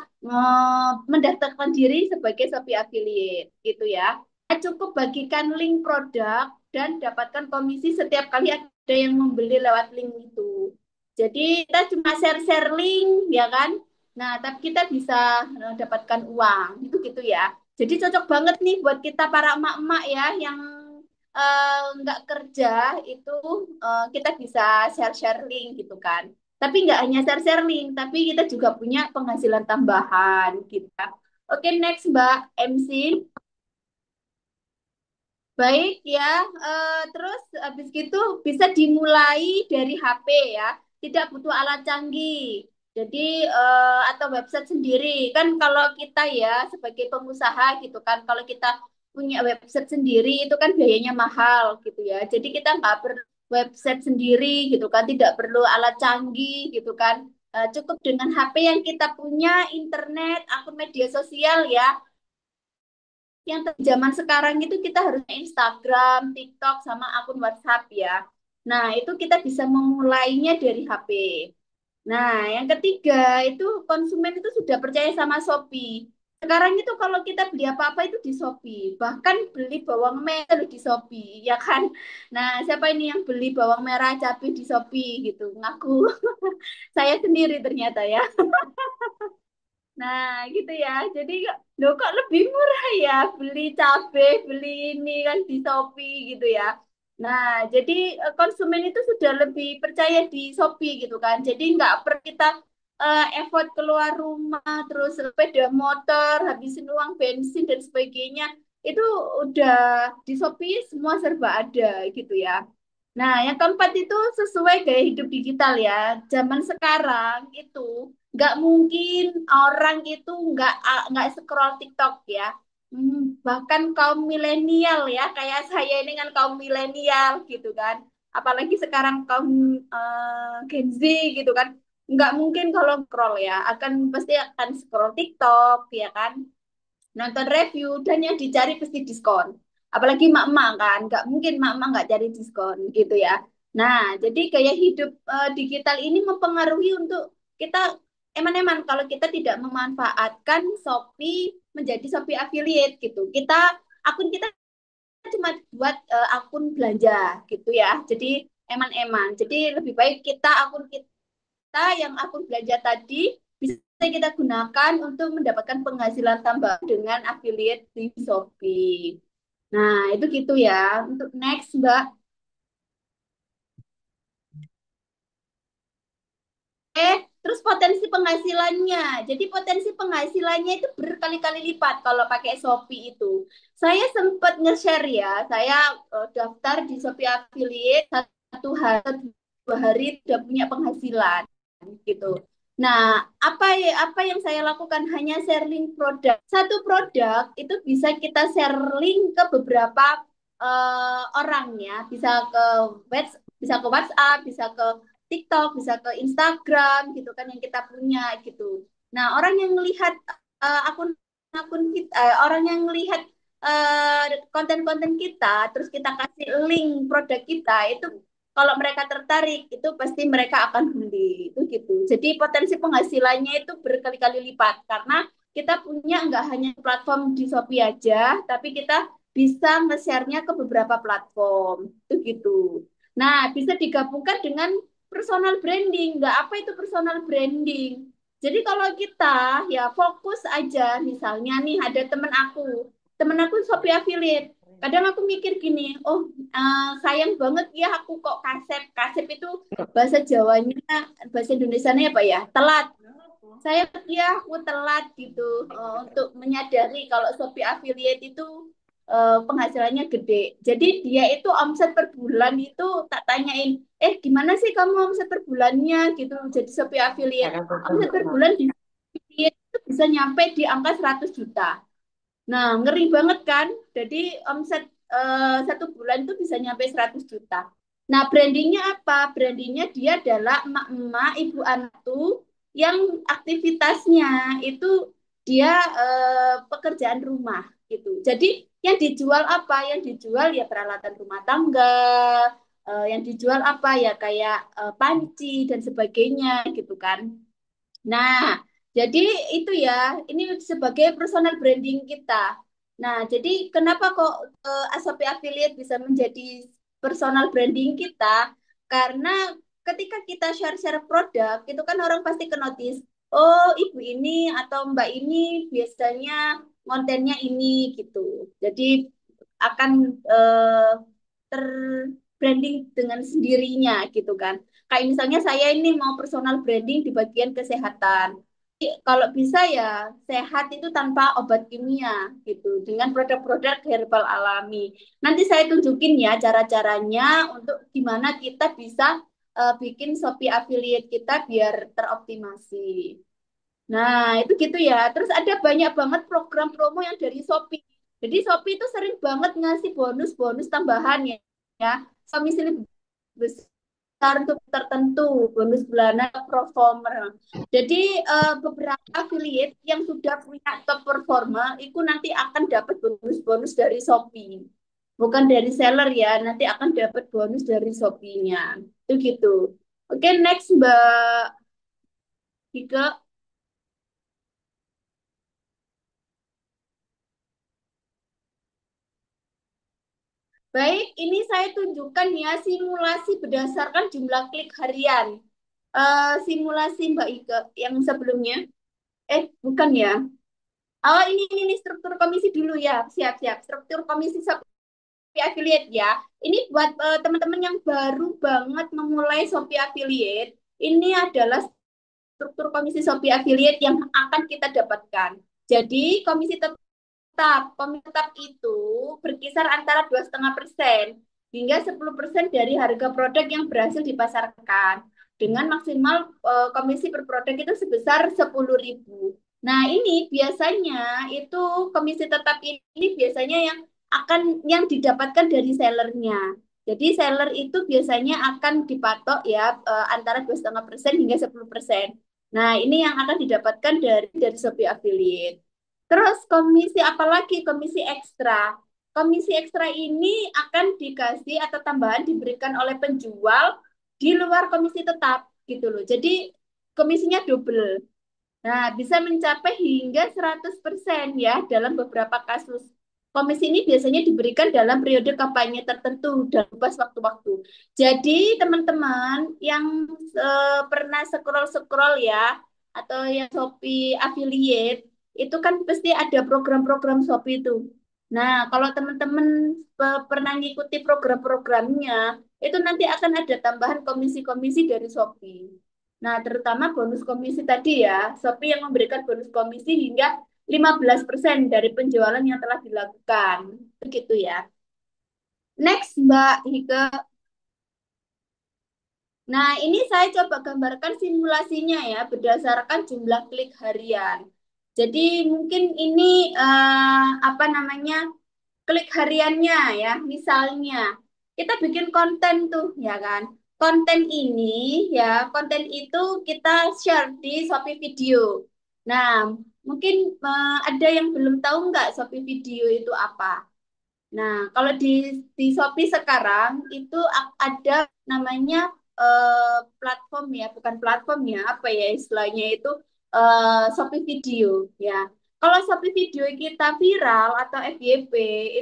mendaftarkan diri sebagai Shopee Affiliate gitu ya. Cukup bagikan link produk dan dapatkan komisi setiap kali ada yang membeli lewat link itu. Jadi kita cuma share-share link ya kan. Nah tapi kita bisa dapatkan uang gitu-gitu ya. Jadi cocok banget nih buat kita para emak-emak ya yang nggak kerja itu kita bisa share-share link gitu kan. Tapi nggak hanya share-share link, tapi kita juga punya penghasilan tambahan gitu. Oke, next Mbak MC. Baik ya, terus habis gitu bisa dimulai dari HP ya, tidak butuh alat canggih. Jadi atau website sendiri kan kalau kita ya sebagai pengusaha gitu kan, kalau kita punya website sendiri itu kan biayanya mahal gitu ya. Jadi kita nggak perlu website sendiri gitu kan, tidak perlu alat canggih gitu kan. Cukup dengan HP yang kita punya, internet, akun media sosial ya yang zaman sekarang itu kita harusnya Instagram, TikTok, sama akun WhatsApp ya. Nah, itu kita bisa memulainya dari HP. Nah, yang ketiga itu konsumen itu sudah percaya sama Shopee. Sekarang itu kalau kita beli apa-apa itu di Shopee. Bahkan beli bawang merah di Shopee, ya kan? Nah, siapa ini yang beli bawang merah cabai di Shopee gitu? Ngaku. Saya sendiri ternyata ya. Nah, gitu ya. Jadi, loh kok lebih murah ya beli cabai, beli ini kan di Shopee gitu ya. Nah, jadi konsumen itu sudah lebih percaya di Shopee gitu kan. Jadi nggak perlu kita effort keluar rumah, terus sepeda motor, habisin uang bensin dan sebagainya. Itu udah di Shopee semua serba ada gitu ya. Nah, yang keempat itu sesuai gaya hidup digital ya. Zaman sekarang itu nggak mungkin orang itu nggak scroll TikTok ya. Bahkan kaum milenial ya, kayak saya ini kan kaum milenial gitu kan. Apalagi sekarang kaum Gen Z gitu kan. Nggak mungkin kalau scroll ya, pasti akan scroll TikTok ya kan, nonton review dan yang dicari pasti diskon. Apalagi mak-mak kan, nggak mungkin mak-mak nggak cari diskon gitu ya. Nah, jadi gaya hidup digital ini mempengaruhi untuk kita eman-eman kalau kita tidak memanfaatkan Shopee menjadi Shopee affiliate gitu. Akun kita cuma buat akun belanja gitu ya. Jadi eman-eman. Jadi lebih baik kita yang akun belanja tadi bisa kita gunakan untuk mendapatkan penghasilan tambahan dengan affiliate di Shopee. Nah, itu gitu ya. Untuk next, Mbak. Terus potensi penghasilannya. Jadi potensi penghasilannya itu berkali-kali lipat kalau pakai Shopee itu. Saya sempat nge-share ya, saya daftar di Shopee Affiliate dua hari udah punya penghasilan gitu. Nah, apa yang saya lakukan hanya share link produk. Satu produk itu bisa kita share link ke beberapa orangnya, bisa ke WhatsApp, bisa ke TikTok, bisa ke Instagram gitu kan yang kita punya gitu. Nah, orang yang melihat akun kita, orang yang melihat konten-konten kita, terus kita kasih link produk kita itu kalau mereka tertarik itu pasti mereka akan beli itu gitu. Jadi potensi penghasilannya itu berkali-kali lipat karena kita punya nggak hanya platform di Shopee aja, tapi kita bisa nge-share-nya ke beberapa platform itu gitu. Nah, bisa digabungkan dengan personal branding. Nggak apa itu personal branding. Jadi kalau kita ya fokus aja, misalnya nih ada temen aku Shopee affiliate. Kadang aku mikir gini, oh sayang banget ya aku kok kasep. Kasep itu bahasa Jawanya, bahasa Indonesianya apa ya? Telat. Saya ya aku telat gitu untuk menyadari kalau Shopee affiliate itu penghasilannya gede. Jadi dia itu omset per bulan itu tak tanyain, gimana sih kamu omset per bulannya gitu. Jadi Shopee affiliate omset per bulan di affiliate itu bisa nyampe di angka 100 juta. Nah, ngeri banget kan? Jadi omset satu bulan itu bisa nyampe 100 juta. Nah, brandingnya apa? Brandingnya dia adalah emak-emak, ibu anak tuh yang aktivitasnya itu dia pekerjaan rumah gitu. Jadi yang dijual apa? Yang dijual ya peralatan rumah tangga, yang dijual apa ya kayak panci dan sebagainya gitu kan. Nah, jadi itu ya, ini sebagai personal branding kita. Nah, jadi kenapa kok Asopi Affiliate bisa menjadi personal branding kita? Karena ketika kita share-share produk, itu kan orang pasti ke notice, oh ibu ini atau mbak ini biasanya kontennya ini gitu. Jadi akan terbranding dengan sendirinya gitu kan. Kayak misalnya saya ini mau personal branding di bagian kesehatan. kalau bisa ya sehat itu tanpa obat kimia gitu, dengan produk-produk herbal alami. Nanti saya tunjukin ya cara-caranya untuk gimana kita bisa bikin Shopee affiliate kita biar teroptimasi. Nah, itu gitu ya. Terus ada banyak banget program promo yang dari Shopee. Jadi Shopee itu sering banget ngasih bonus-bonus tambahan ya. Ya, komisi besar untuk tertentu, bonus bulanan performer. Jadi beberapa affiliate yang sudah punya top performer itu nanti akan dapat bonus-bonus dari Shopee. Bukan dari seller ya, nanti akan dapat bonus dari Shopee-nya. Itu gitu. Oke, next Mbak Ika. Baik, ini saya tunjukkan ya simulasi berdasarkan jumlah klik harian. Simulasi Mbak Ika yang sebelumnya. Bukan ya. Oh, ini struktur komisi dulu ya. Siap-siap. Struktur komisi Shopee Affiliate ya. Ini buat teman-teman yang baru banget memulai Shopee Affiliate. Ini adalah struktur komisi Shopee Affiliate yang akan kita dapatkan. Jadi, komisi tetap itu berkisar antara 2,5% hingga 10% dari harga produk yang berhasil dipasarkan. Dengan maksimal komisi per produk itu sebesar 10.000. Nah, ini biasanya itu komisi tetap ini biasanya yang didapatkan dari sellernya. Jadi seller itu biasanya akan dipatok ya antara 2,5% hingga 10%. Nah, ini yang akan didapatkan dari Shopee Affiliate. Terus komisi apa lagi? Komisi ekstra. Komisi ekstra ini akan dikasih atau tambahan diberikan oleh penjual di luar komisi tetap gitu loh. Jadi komisinya double. Nah, bisa mencapai hingga 100% ya dalam beberapa kasus. Komisi ini biasanya diberikan dalam periode kampanye tertentu dan pas waktu-waktu. Jadi teman-teman yang pernah scroll-scroll ya, atau yang Shopee affiliate, itu kan pasti ada program-program Shopee itu. Nah, kalau teman-teman pernah ngikuti program-programnya, itu nanti akan ada tambahan komisi-komisi dari Shopee. Nah, terutama bonus komisi tadi ya, Shopee yang memberikan bonus komisi hingga 15% dari penjualan yang telah dilakukan. Begitu ya. Next, Mbak Hike. Nah, ini saya coba gambarkan simulasinya ya, berdasarkan jumlah klik harian. Jadi mungkin ini apa namanya, klik hariannya ya. Misalnya, kita bikin konten tuh, ya kan. Konten ini ya, konten itu kita share di Shopee Video. Nah, mungkin ada yang belum tahu nggak Shopee Video itu apa? Nah, kalau di Shopee sekarang itu ada namanya platform ya, bukan platform ya, apa ya istilahnya itu Shopee Video ya. Kalau Shopee Video kita viral atau FYP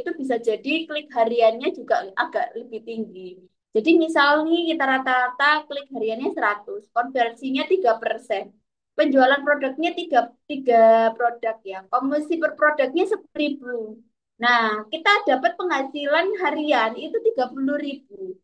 itu bisa jadi klik hariannya juga agak lebih tinggi. Jadi misalnya kita rata-rata klik hariannya 100, konversinya 3%. Penjualan produknya tiga produk ya. Komisi per produknya 10.000. Nah, kita dapat penghasilan harian itu 30.000.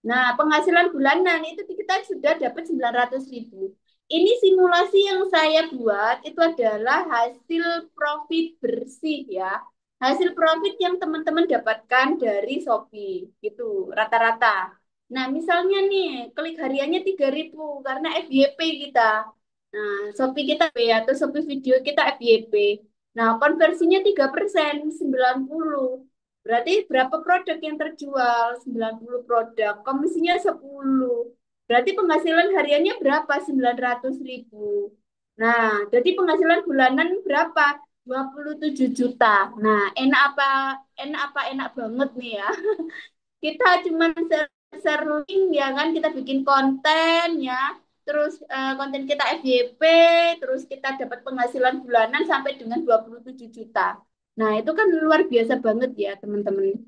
Nah, penghasilan bulanan itu kita sudah dapat 900.000. Ini simulasi yang saya buat itu adalah hasil profit bersih ya. Hasil profit yang teman-teman dapatkan dari Shopee gitu, rata-rata. Nah, misalnya nih, klik hariannya 3.000 karena FYP kita. Nah, Shopee kita atau Shopee video kita FYP. Nah, konversinya 3%, 90. Berarti berapa produk yang terjual? 90 produk. Komisinya 10. Berarti penghasilan hariannya berapa? 900.000. Nah, jadi penghasilan bulanan berapa? 27 juta. Nah, enak apa? Enak apa? Enak banget nih ya. Kita cuma share link ya kan, kita bikin konten ya. Terus konten kita FYP, terus kita dapat penghasilan bulanan sampai dengan 27 juta. Nah, itu kan luar biasa banget ya, teman-teman.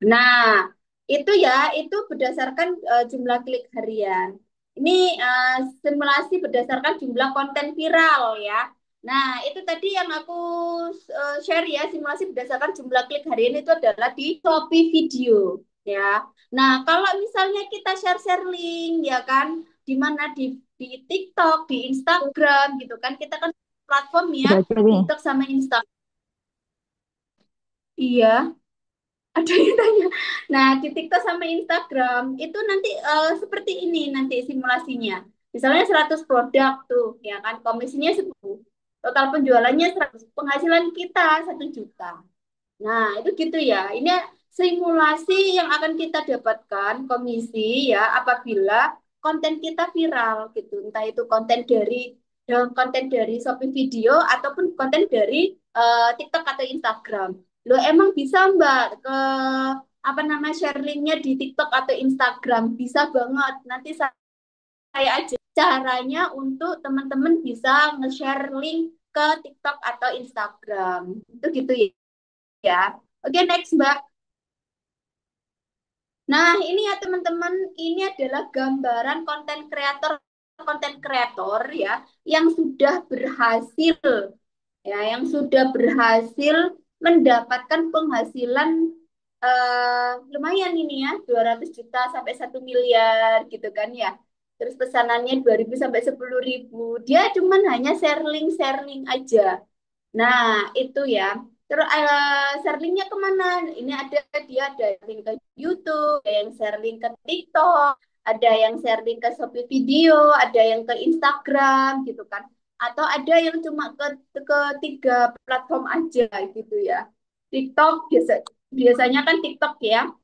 Nah, itu berdasarkan jumlah klik harian. Ini simulasi berdasarkan jumlah konten viral ya. Nah, itu tadi yang aku share ya, simulasi berdasarkan jumlah klik harian itu adalah di Shopee Video ya. Nah, kalau misalnya kita share-share link ya kan, di mana di TikTok, di Instagram gitu kan. Kita kan platformnya Baca nih. TikTok sama Instagram. Iya, ada yang tanya. Nah, di TikTok sama Instagram itu nanti seperti ini nanti simulasinya. Misalnya 100 produk tuh, ya kan, komisinya 10. Total penjualannya 100, penghasilan kita 1 juta. Nah, itu gitu ya. Ini simulasi yang akan kita dapatkan komisi ya apabila konten kita viral gitu. Entah itu konten dari Shopee Video ataupun konten dari TikTok atau Instagram. Lo emang bisa Mbak ke apa nama share linknya di TikTok atau Instagram? Bisa banget. Nanti saya aja caranya untuk teman-teman bisa nge-share link ke TikTok atau Instagram. Itu gitu ya. Oke, next, Mbak. Nah, ini ya teman-teman, ini adalah gambaran konten kreator ya yang sudah berhasil mendapatkan penghasilan lumayan ini ya, 200 juta sampai 1 miliar gitu kan ya. Terus pesanannya 2.000 sampai 10.000. Dia cuman hanya share link aja. Nah, itu ya. Terus share linknya kemana? Ini dia ada link ke YouTube, ada yang share link ke TikTok, ada yang share link ke Shopee Video, ada yang ke Instagram gitu kan. Atau ada yang cuma ke 3 platform aja gitu ya. TikTok biasanya kan TikTok ya.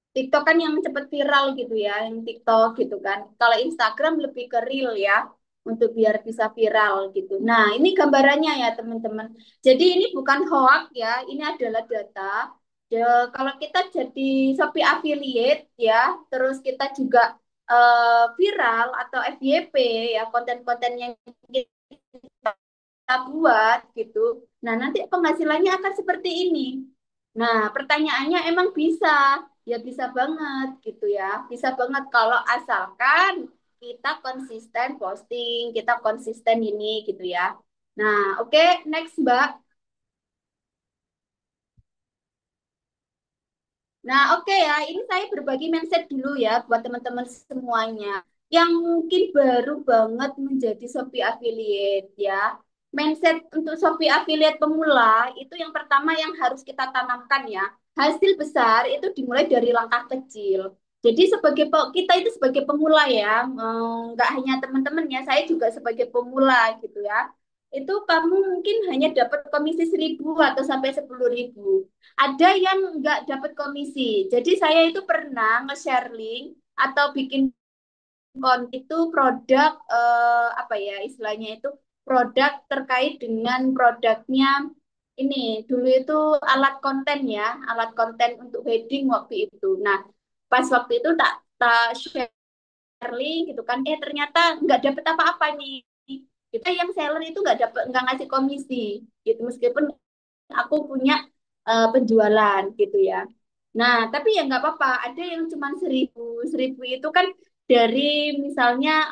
TikTok kan yang cepet viral gitu ya, yang TikTok gitu kan. Kalau Instagram lebih ke real ya, untuk biar bisa viral gitu. Nah, ini gambarannya ya teman-teman. Jadi ini bukan hoax ya, ini adalah data. Kalau kita jadi Shopee affiliate ya, terus kita juga viral atau FYP ya, konten-konten yang kita buat gitu. Nah, nanti penghasilannya akan seperti ini. Nah, pertanyaannya emang bisa? Ya bisa banget gitu ya. Bisa banget kalau asalkan kita konsisten posting, kita konsisten ini gitu ya. Nah, oke, next Mbak. Nah, oke ya, ini saya berbagi mindset dulu ya buat teman-teman semuanya yang mungkin baru banget menjadi Shopee affiliate ya. Mindset untuk Shopee affiliate pemula itu yang pertama yang harus kita tanamkan ya. Hasil besar itu dimulai dari langkah kecil. Jadi kita itu sebagai pemula ya, nggak hanya teman-teman ya, saya juga sebagai pemula gitu ya. Itu kamu mungkin hanya dapat komisi 1.000 atau sampai 10.000, ada yang nggak dapat komisi. Jadi saya itu pernah nge-share link atau bikin konten itu produk apa ya istilahnya itu produk terkait dengan produknya ini dulu itu alat konten untuk wedding waktu itu. Nah, pas waktu itu tak tak share link gitu kan, ternyata nggak dapet apa-apa nih. Kita yang seller itu nggak ngasih komisi gitu meskipun aku punya penjualan gitu ya. Nah, tapi ya nggak apa-apa. Ada yang cuma 1.000. 1.000 itu kan dari misalnya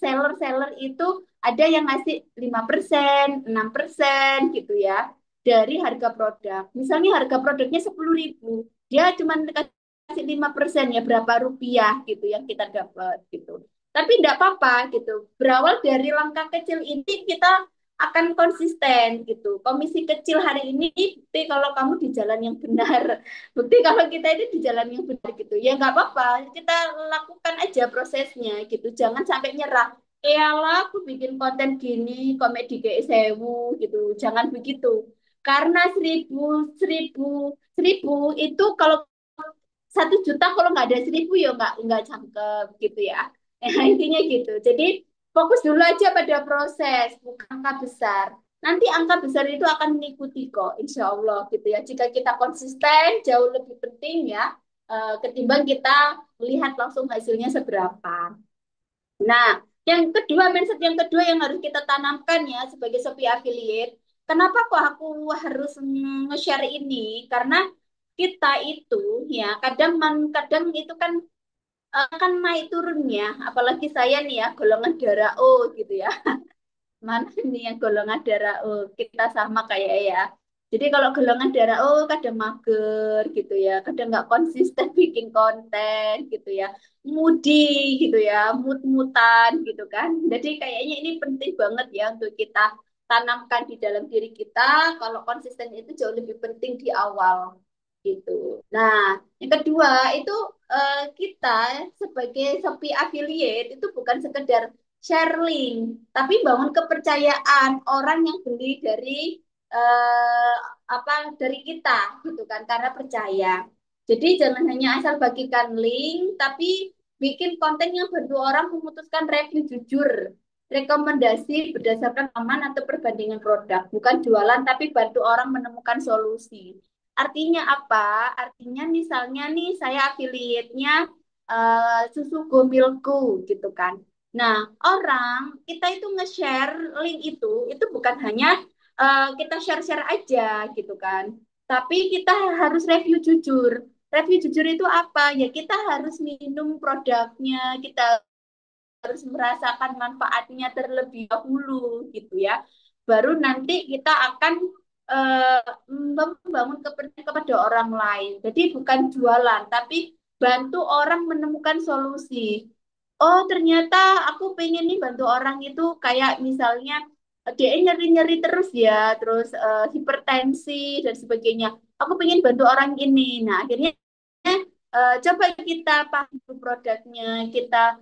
seller-seller itu ada yang ngasih 5%, 6% gitu ya dari harga produk. Misalnya harga produknya 10.000, dia cuma kasih 5% ya berapa rupiah gitu yang kita dapat gitu. Tapi enggak apa-apa gitu. Berawal dari langkah kecil ini kita akan konsisten gitu. Komisi kecil hari ini bukti kalau kamu di jalan yang benar. Bukti kalau kita ini di jalan yang benar gitu. Ya nggak apa-apa, kita lakukan aja prosesnya gitu. Jangan sampai nyerah. Lah aku bikin konten gini, komedi kayak sewu gitu. Jangan begitu. Karena 1.000, 1.000, 1.000 itu kalau 1 juta kalau nggak ada 1.000 ya nggak cangkep gitu ya. Intinya gitu. Jadi fokus dulu aja pada proses, bukan angka besar. Nanti angka besar itu akan mengikuti kok, insya Allah gitu ya. Jika kita konsisten, jauh lebih penting ya, ketimbang kita melihat langsung hasilnya seberapa. Nah, mindset yang kedua yang harus kita tanamkan ya sebagai Shopee affiliate. Kenapa kok aku harus nge-share ini? Karena kita itu ya kadang itu kan naik turunnya, apalagi saya nih ya golongan darah O gitu ya. Mana nih yang golongan darah O, kita sama kayak ya. Jadi kalau golongan darah, oh kadang mager gitu ya, kadang nggak konsisten bikin konten gitu ya, moody gitu ya, mut-mutan gitu kan. Jadi kayaknya ini penting banget ya untuk kita tanamkan di dalam diri kita. Kalau konsisten itu jauh lebih penting di awal gitu. Nah, yang kedua itu kita sebagai Shopee affiliate itu bukan sekedar share link, tapi bangun kepercayaan orang yang beli dari eh, apa dari kita gitu kan karena percaya. Jadi jangan hanya asal bagikan link, tapi bikin konten yang bantu orang memutuskan review jujur, rekomendasi berdasarkan aman atau perbandingan produk, bukan jualan tapi bantu orang menemukan solusi. Artinya apa? Artinya misalnya nih saya affiliate-nya susu Gomilku gitu kan. Nah, orang kita itu nge-share link itu bukan hanya kita share-share aja gitu kan. Tapi kita harus review jujur. Review jujur itu apa? Ya kita harus minum produknya, kita harus merasakan manfaatnya terlebih dahulu gitu ya. Baru nanti kita akan eh, membangun kepercayaan kepada orang lain. Jadi bukan jualan, tapi bantu orang menemukan solusi. Oh, ternyata aku pengen nih bantu orang itu kayak misalnya dia nyeri-nyeri terus ya, terus hipertensi dan sebagainya. Aku pengen bantu orang ini. Nah, akhirnya coba kita pakai produknya, kita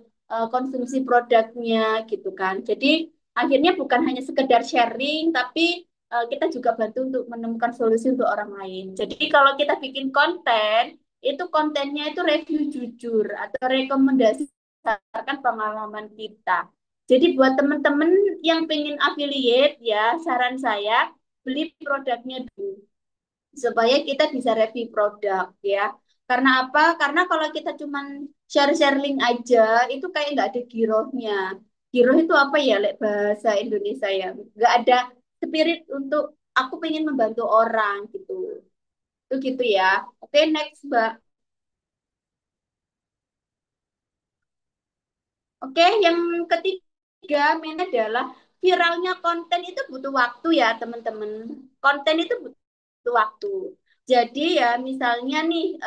konsumsi produknya gitu kan. Jadi akhirnya bukan hanya sekedar sharing, tapi kita juga bantu untuk menemukan solusi untuk orang lain. Jadi kalau kita bikin konten, itu kontennya itu review jujur atau rekomendasi berdasarkan pengalaman kita. Jadi buat teman-teman yang pengen affiliate ya, saran saya beli produknya dulu supaya kita bisa review produk ya. Karena apa? Karena kalau kita cuman share-share link aja, itu kayak nggak ada girohnya. Giroh itu apa ya, lek bahasa Indonesia ya? Nggak ada spirit untuk aku pengen membantu orang gitu. Itu gitu ya. Oke, next, Mbak. Oke, yang ketiga main adalah viralnya konten itu butuh waktu ya, teman-teman. Konten itu butuh waktu. Jadi ya, misalnya nih,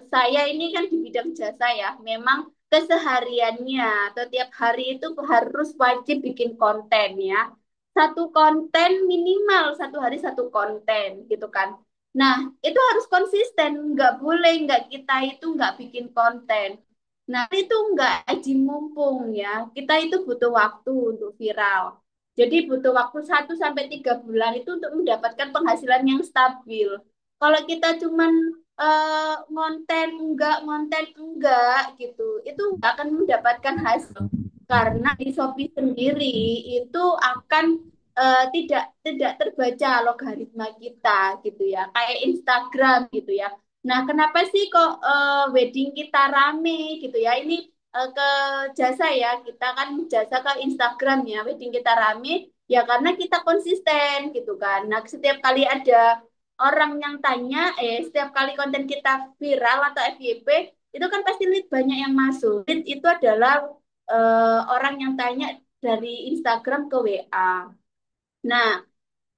saya ini kan di bidang jasa ya, memang kesehariannya atau tiap hari itu harus wajib bikin konten ya. Satu konten minimal satu hari satu konten gitu kan. Nah, itu harus konsisten, nggak boleh nggak kita itu nggak bikin konten. Nah, itu enggak aji mumpung ya. Kita itu butuh waktu untuk viral. Jadi butuh waktu 1 sampai 3 bulan itu untuk mendapatkan penghasilan yang stabil. Kalau kita cuman ngonten enggak gitu, itu enggak akan mendapatkan hasil. Karena di Shopee sendiri itu akan tidak tidak terbaca logaritma kita gitu ya, kayak Instagram gitu ya. Nah, kenapa sih kok wedding kita rame gitu ya? Ini ke jasa ya, kita kan jasa ke Instagram ya, wedding kita rame ya karena kita konsisten gitu kan. Nah, setiap kali ada orang yang tanya, setiap kali konten kita viral atau FYP, itu kan pasti lead banyak yang masuk. Lead itu adalah orang yang tanya dari Instagram ke WA. Nah,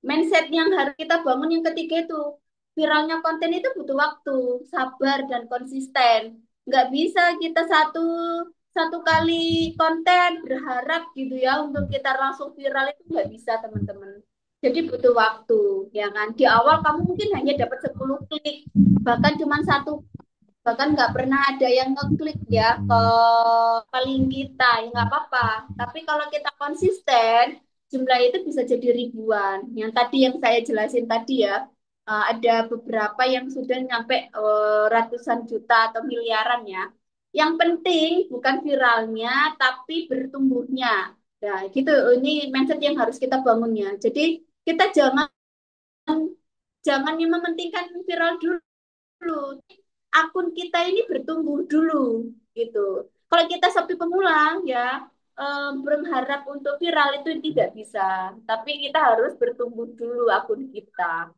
mindset yang harus kita bangun yang ketiga itu viralnya konten itu butuh waktu, sabar dan konsisten. Nggak bisa kita satu satu kali konten berharap gitu ya untuk kita langsung viral itu nggak bisa teman-teman. Jadi butuh waktu, ya kan? Di awal kamu mungkin hanya dapat 10 klik, bahkan cuma satu, bahkan nggak pernah ada yang ngeklik ya ke link kita, ya nggak apa-apa. Tapi kalau kita konsisten, jumlah itu bisa jadi ribuan. Yang tadi yang saya jelasin tadi ya, ada beberapa yang sudah nyampe ratusan juta atau miliaran ya. Yang penting bukan viralnya, tapi bertumbuhnya. Nah, gitu. Ini mindset yang harus kita bangun ya. Jadi kita jangan jangan yang mementingkan viral dulu. Akun kita ini bertumbuh dulu gitu. Kalau kita seperti pemula ya berharap untuk viral itu tidak bisa, tapi kita harus bertumbuh dulu akun kita.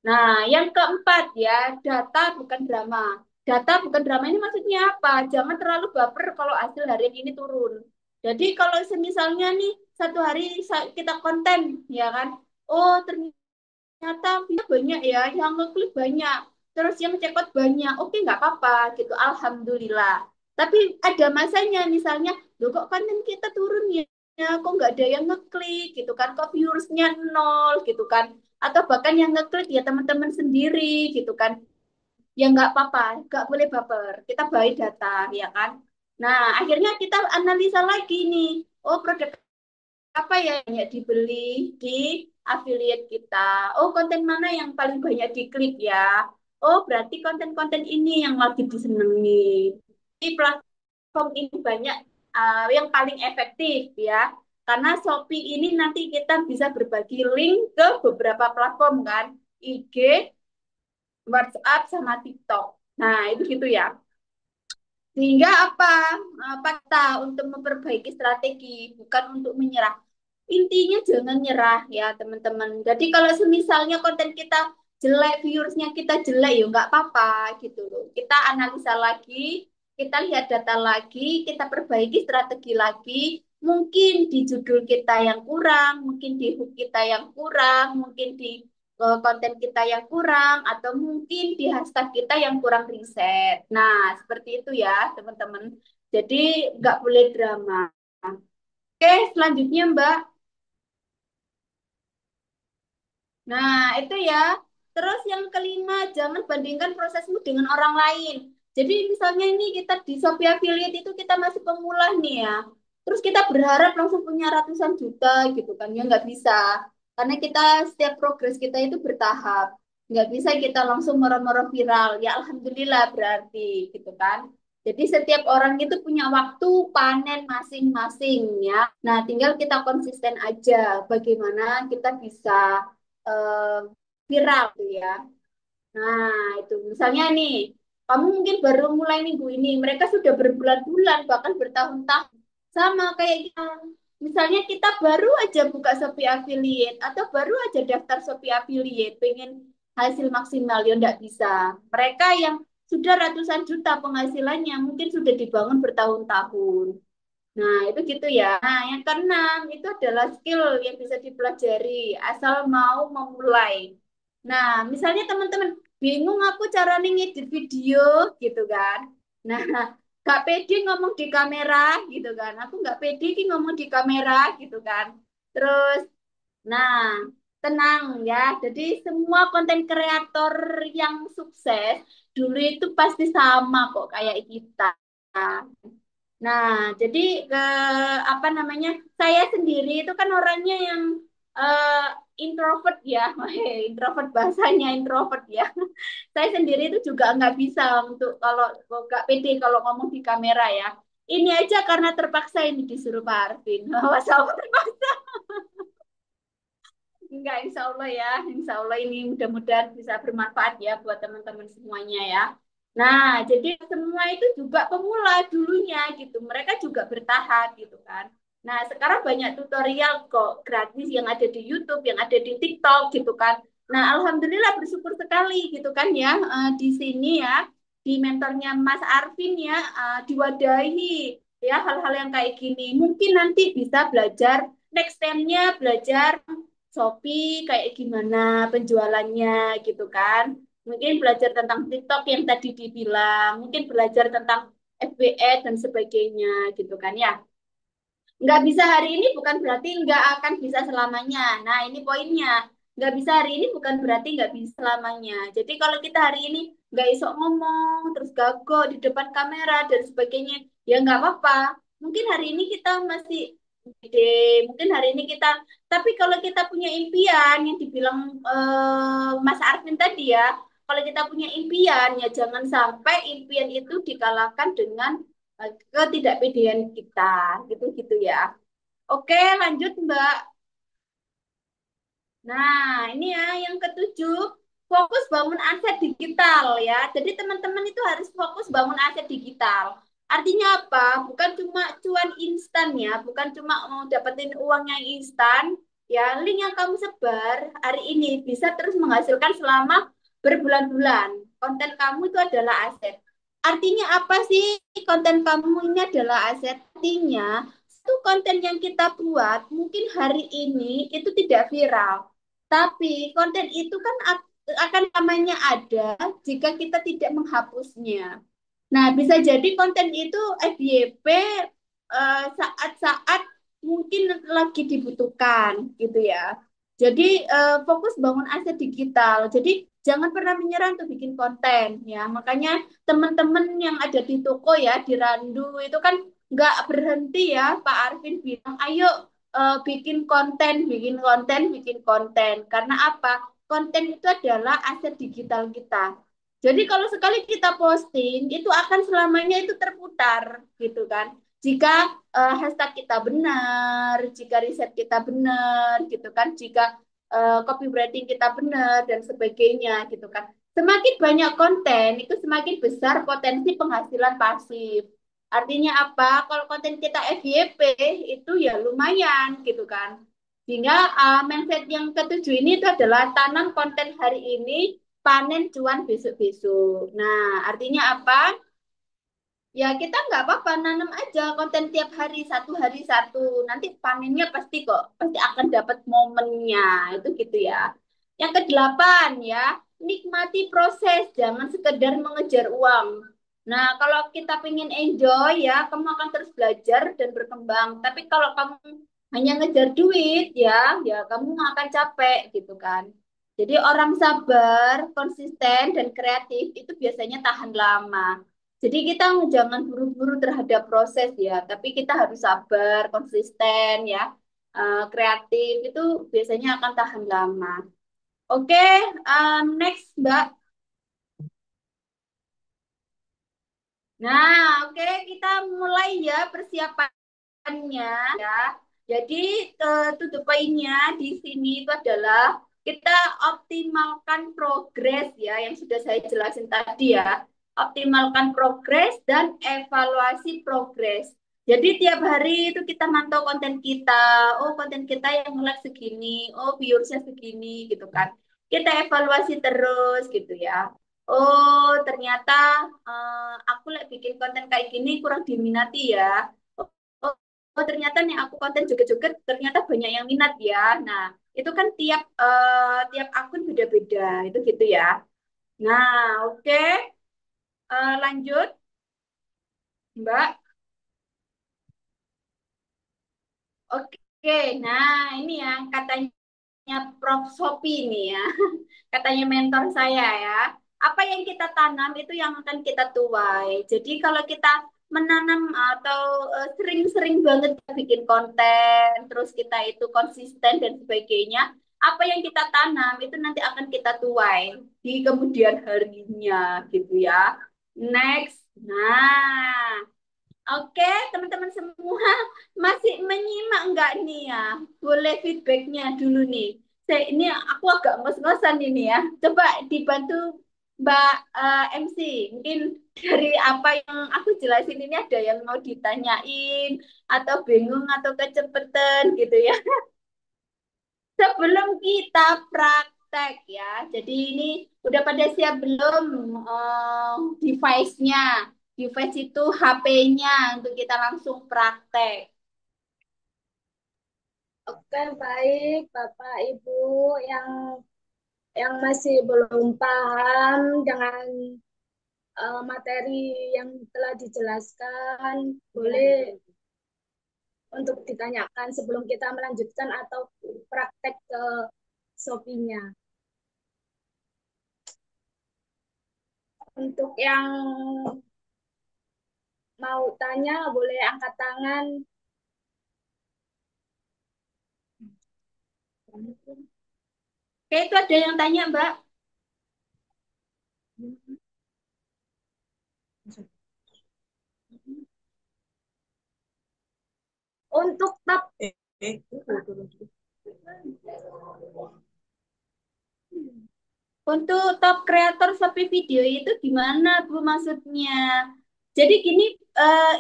Nah, yang keempat ya, data bukan drama. Data bukan drama ini maksudnya apa? Jangan terlalu baper kalau hasil harian ini turun. Jadi kalau misalnya nih satu hari kita konten ya kan, oh ternyata ternyata banyak ya, yang ngeklik banyak, terus yang check out banyak, oke nggak apa-apa gitu, alhamdulillah. Tapi ada masanya, misalnya, loh kok konten kita turun ya, kok nggak ada yang ngeklik gitu kan, kok viewersnya nol gitu kan, atau bahkan yang ngeklik ya teman-teman sendiri gitu kan, ya nggak apa-apa, nggak boleh baper, kita baik data ya kan. Nah akhirnya kita analisa lagi nih, oh produk apa ya yang banyak dibeli di affiliate kita. Oh, konten mana yang paling banyak diklik ya? Oh, berarti konten-konten ini yang lagi disenangi. Di platform ini banyak yang paling efektif ya. Karena Shopee ini nanti kita bisa berbagi link ke beberapa platform kan. IG, WhatsApp, sama TikTok. Nah, itu gitu ya. Sehingga apa? Fakta untuk memperbaiki strategi, bukan untuk menyerah. Intinya jangan nyerah ya teman-teman. Jadi kalau semisalnya konten kita jelek, viewersnya kita jelek, ya nggak apa-apa gitu loh. Kita analisa lagi, kita lihat data lagi, kita perbaiki strategi lagi. Mungkin di judul kita yang kurang, mungkin di hook kita yang kurang, mungkin di konten kita yang kurang, atau mungkin di hashtag kita yang kurang riset. Nah, seperti itu ya teman-teman. Jadi nggak boleh drama. Oke, selanjutnya Mbak. Nah, itu ya. Terus yang kelima, jangan bandingkan prosesmu dengan orang lain. Jadi misalnya ini kita di Shopee Affiliate itu kita masih pemula nih ya. Terus kita berharap langsung punya ratusan juta gitu kan. Ya nggak bisa. Karena kita setiap progres kita itu bertahap. Nggak bisa kita langsung moro-moro viral. Ya Alhamdulillah berarti gitu kan. Jadi setiap orang itu punya waktu panen masing-masing ya. Nah, tinggal kita konsisten aja bagaimana kita bisa eh, viral tuh ya. Nah, itu misalnya nih, kamu mungkin baru mulai minggu ini, mereka sudah berbulan-bulan, bahkan bertahun-tahun. Sama kayak kita. Misalnya kita baru aja buka Shopee Affiliate, atau baru aja daftar Shopee Affiliate, pengen hasil maksimal, ya nggak bisa. Mereka yang sudah ratusan juta penghasilannya, mungkin sudah dibangun bertahun-tahun. Nah, itu gitu ya. Nah, yang keenam itu adalah skill yang bisa dipelajari asal mau memulai. Nah, misalnya teman-teman bingung aku cara ngedit video gitu kan. Nah, gak pede ngomong di kamera gitu kan. Aku gak pede ki ngomong di kamera gitu kan. Terus, nah, tenang ya. Jadi semua konten kreator yang sukses dulu itu pasti sama kok kayak kita. Nah, jadi apa namanya? Saya sendiri itu kan orangnya yang eh, introvert ya, introvert bahasanya introvert ya. Saya sendiri itu juga nggak bisa untuk kalau nggak pede kalau ngomong di kamera ya. Ini aja karena terpaksa ini disuruh Pak Arvin. Masa aku terpaksa? Enggak, insya Allah ya. Insya Allah ini mudah-mudahan bisa bermanfaat ya buat teman-teman semuanya ya. Nah, jadi semua itu juga pemula dulunya gitu. Mereka juga bertahap gitu kan. Nah, sekarang banyak tutorial kok gratis yang ada di YouTube, yang ada di TikTok gitu kan. Nah, Alhamdulillah bersyukur sekali gitu kan ya. Di sini ya, di mentornya Mas Arvin ya, diwadahi ya hal-hal yang kayak gini. Mungkin nanti bisa belajar, next time-nya belajar Shopee kayak gimana penjualannya gitu kan. Mungkin belajar tentang TikTok yang tadi dibilang, mungkin belajar tentang FBA dan sebagainya gitu kan ya. Nggak bisa hari ini bukan berarti nggak akan bisa selamanya. Nah, ini poinnya. Nggak bisa hari ini bukan berarti nggak bisa selamanya. Jadi kalau kita hari ini nggak isok ngomong, terus gagok di depan kamera dan sebagainya, ya nggak apa-apa. Mungkin hari ini kita masih gede, mungkin hari ini kita, tapi kalau kita punya impian yang dibilang Mas Arvin tadi ya, kalau kita punya impian, ya jangan sampai impian itu dikalahkan dengan ketidakpedean kita gitu-gitu ya. Oke, lanjut Mbak. Nah, ini ya yang ketujuh, fokus bangun aset digital ya. Jadi teman-teman itu harus fokus bangun aset digital. Artinya apa? Bukan cuma cuan instan ya, bukan cuma mau dapetin uang yang instan. Ya, link yang kamu sebar hari ini bisa terus menghasilkan selama berbulan-bulan. Konten kamu itu adalah aset. Artinya apa sih konten kamu ini adalah aset? Artinya, satu konten yang kita buat mungkin hari ini itu tidak viral. Tapi konten itu kan akan namanya ada jika kita tidak menghapusnya. Nah, bisa jadi konten itu FYP saat-saat mungkin lagi dibutuhkan gitu ya. Jadi fokus bangun aset digital. Jadi jangan pernah menyerah untuk bikin konten ya. Makanya teman-teman yang ada di toko ya, di Randu itu kan nggak berhenti ya. Pak Arvin bilang, ayo bikin konten, bikin konten, bikin konten. Karena apa? Konten itu adalah aset digital kita. Jadi kalau sekali kita posting, itu akan selamanya itu terputar, gitu kan. Jika hashtag kita benar, jika riset kita benar, gitu kan, jika copywriting kita benar dan sebagainya, gitu kan. Semakin banyak konten, itu semakin besar potensi penghasilan pasif. Artinya apa? Kalau konten kita FYP itu ya lumayan, gitu kan. Sehingga mindset yang ketujuh ini itu adalah tanam konten hari ini, panen cuan besok-besok. Nah, artinya apa? Ya kita nggak apa-apa, nanam aja konten tiap hari satu. Nanti panennya pasti kok, pasti akan dapat momennya. Itu gitu ya. Yang kedelapan ya, nikmati proses, jangan sekedar mengejar uang. Nah, kalau kita pengen enjoy ya, kamu akan terus belajar dan berkembang. Tapi kalau kamu hanya ngejar duit ya kamu akan capek gitu kan. Jadi orang sabar, konsisten, dan kreatif itu biasanya tahan lama. Jadi kita jangan buru-buru terhadap proses ya, tapi kita harus sabar, konsisten ya, kreatif itu biasanya akan tahan lama. Oke, next Mbak. Nah, oke kita mulai ya persiapannya ya. Jadi to the point-nya di sini itu adalah kita optimalkan progres ya, yang sudah saya jelasin tadi ya. Optimalkan progres dan evaluasi progres. Jadi tiap hari itu kita mantau konten kita. Oh, konten kita yang like segini, oh viewersnya segini gitu kan. Kita evaluasi terus gitu ya. Oh, ternyata aku bikin konten kayak gini kurang diminati ya. Oh, oh, ternyata nih aku konten joget-joget ternyata banyak yang minat ya. Nah, itu kan tiap akun beda-beda, itu gitu ya. Nah, oke. Lanjut, Mbak. Oke, nah ini yang katanya Prof. Sopi nih ya. Katanya mentor saya ya. Apa yang kita tanam itu yang akan kita tuai. Jadi kalau kita menanam atau sering-sering banget bikin konten, terus kita itu konsisten dan sebagainya, apa yang kita tanam itu nanti akan kita tuai di kemudian harinya gitu ya. Next. Nah, oke, teman-teman semua masih menyimak nggak nih ya? Boleh feedbacknya dulu nih. Ini aku agak ngos-ngosan ini ya. Coba dibantu Mbak MC. Mungkin dari apa yang aku jelasin ini ada yang mau ditanyain atau bingung atau kecepetan gitu ya. Sebelum kita praktek ya. Jadi ini udah pada siap belum device-nya? Device itu HP-nya untuk kita langsung praktek. Oke, baik Bapak Ibu yang masih belum paham dengan materi yang telah dijelaskan, boleh untuk ditanyakan sebelum kita melanjutkan atau praktek ke Shopee-nya. Untuk yang mau tanya, boleh angkat tangan. Oke, itu ada yang tanya, Mbak. Untuk tab Untuk top kreator Shopee video itu gimana, Bu, maksudnya? Jadi gini,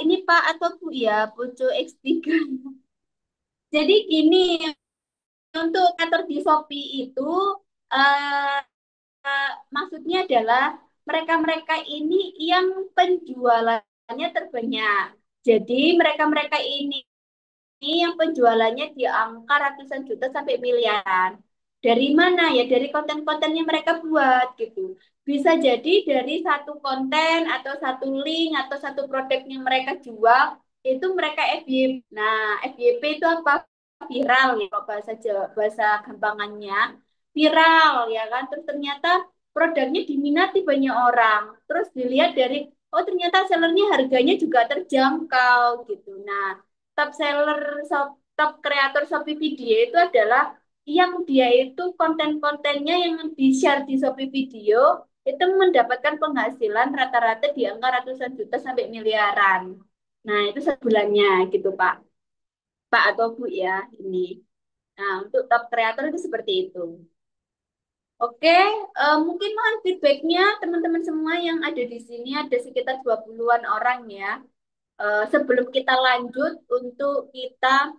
ini Pak atau Bu ya, Pucu X3. Jadi gini, untuk kreator di Shopee itu eh, maksudnya adalah mereka-mereka ini yang penjualannya terbanyak. Jadi mereka-mereka ini yang penjualannya di angka ratusan juta sampai miliaran. Dari mana ya? Dari konten-konten yang mereka buat gitu. Bisa jadi dari satu konten atau satu link atau satu produk yang mereka jual itu mereka FYP. Nah, FYP itu apa? Viral ya kalau bahasa gampangannya. Viral ya kan. Terus ternyata produknya diminati banyak orang. Terus dilihat dari oh ternyata sellernya harganya juga terjangkau gitu. Nah, top seller top kreator Shopee video itu adalah yang dia itu konten-kontennya yang di-share di Shopee Video itu mendapatkan penghasilan rata-rata di angka ratusan juta sampai miliaran. Nah, itu sebulannya gitu, Pak. Pak atau Bu ya, ini. Nah, untuk top kreator itu seperti itu. Oke, mungkin mohon feedbacknya teman-teman semua yang ada di sini, ada sekitar 20-an orang ya. Sebelum kita lanjut untuk kita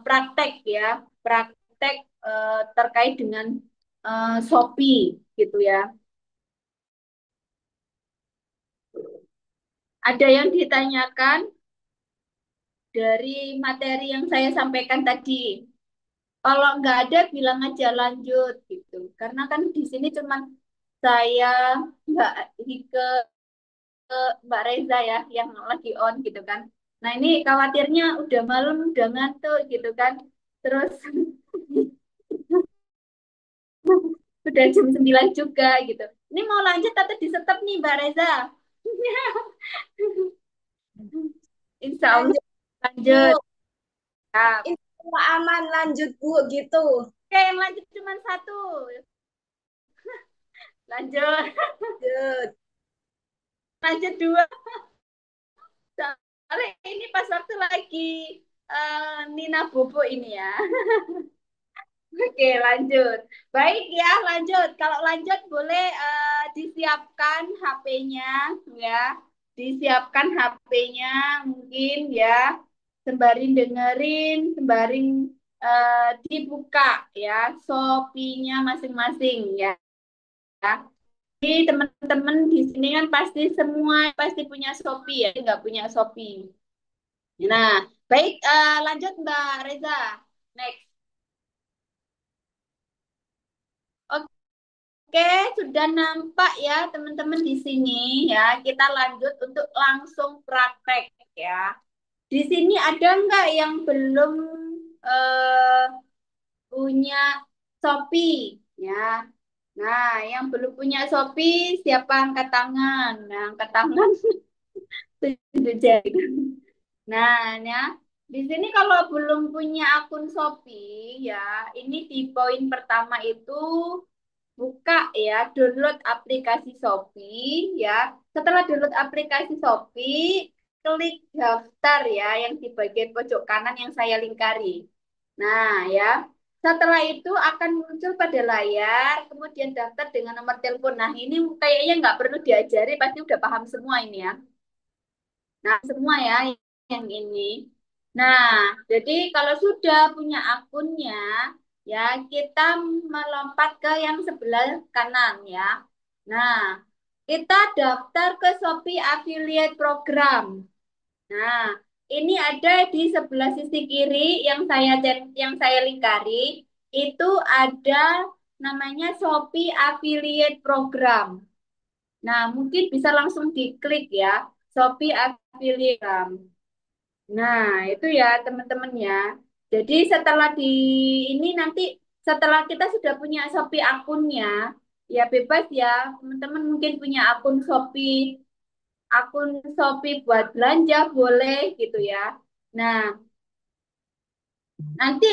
praktek ya, praktek terkait dengan Shopee gitu ya. Ada yang ditanyakan dari materi yang saya sampaikan tadi. Kalau nggak ada, bilang aja lanjut gitu. Karena kan di sini cuma saya, Mbak Hike, Mbak Reza ya yang lagi on gitu kan. Nah ini khawatirnya udah malam, udah ngantuk gitu kan. Terus sudah jam 9 juga gitu. Ini mau lanjut atau di stop nih Mbak Reza? Insya Allah Lanjut, lanjut. Bu. Ya. Insya Allah aman, lanjut, Bu, gitu. Oke, yang lanjut cuma satu. Lanjut. Lanjut. Lanjut dua. Soalnya ini pas waktu lagi Nina Bobo ini ya. Oke, lanjut. Baik ya, lanjut. Kalau lanjut boleh disiapkan HP-nya ya. Disiapkan HP-nya mungkin ya. Sembarin dengerin, sembaring dibuka ya Shopee-nya masing-masing ya. Jadi teman-teman di sini kan pasti semua pasti punya Shopee ya, nggak punya Shopee. Nah, baik lanjut Mbak Reza. Next. Oke, sudah nampak ya teman-teman di sini ya. Kita lanjut untuk langsung praktek ya. Di sini ada nggak yang belum eh, punya Shopee ya? Nah, yang belum punya Shopee siapa angkat tangan? Nah, angkat tangan tunjuk jari. Nah, ya. Di sini kalau belum punya akun Shopee ya, ini di poin pertama itu buka ya, download aplikasi Shopee ya. Setelah download aplikasi Shopee, klik daftar ya yang di bagian pojok kanan yang saya lingkari. Nah, ya. Setelah itu akan muncul pada layar, kemudian daftar dengan nomor telepon. Nah, ini kayaknya nggak perlu diajari, pasti udah paham semua ini ya. Nah, semua ya yang ini. Nah, jadi kalau sudah punya akunnya, ya kita melompat ke yang sebelah kanan ya. Nah, kita daftar ke Shopee Affiliate Program. Nah, ini ada di sebelah sisi kiri yang saya lingkari, itu ada namanya Shopee Affiliate Program. Nah, mungkin bisa langsung diklik ya, Shopee Affiliate. Nah, itu ya teman-teman ya. Jadi setelah di ini nanti setelah kita sudah punya Shopee akunnya, ya bebas ya. Teman-teman mungkin punya akun Shopee buat belanja boleh gitu ya. Nah, nanti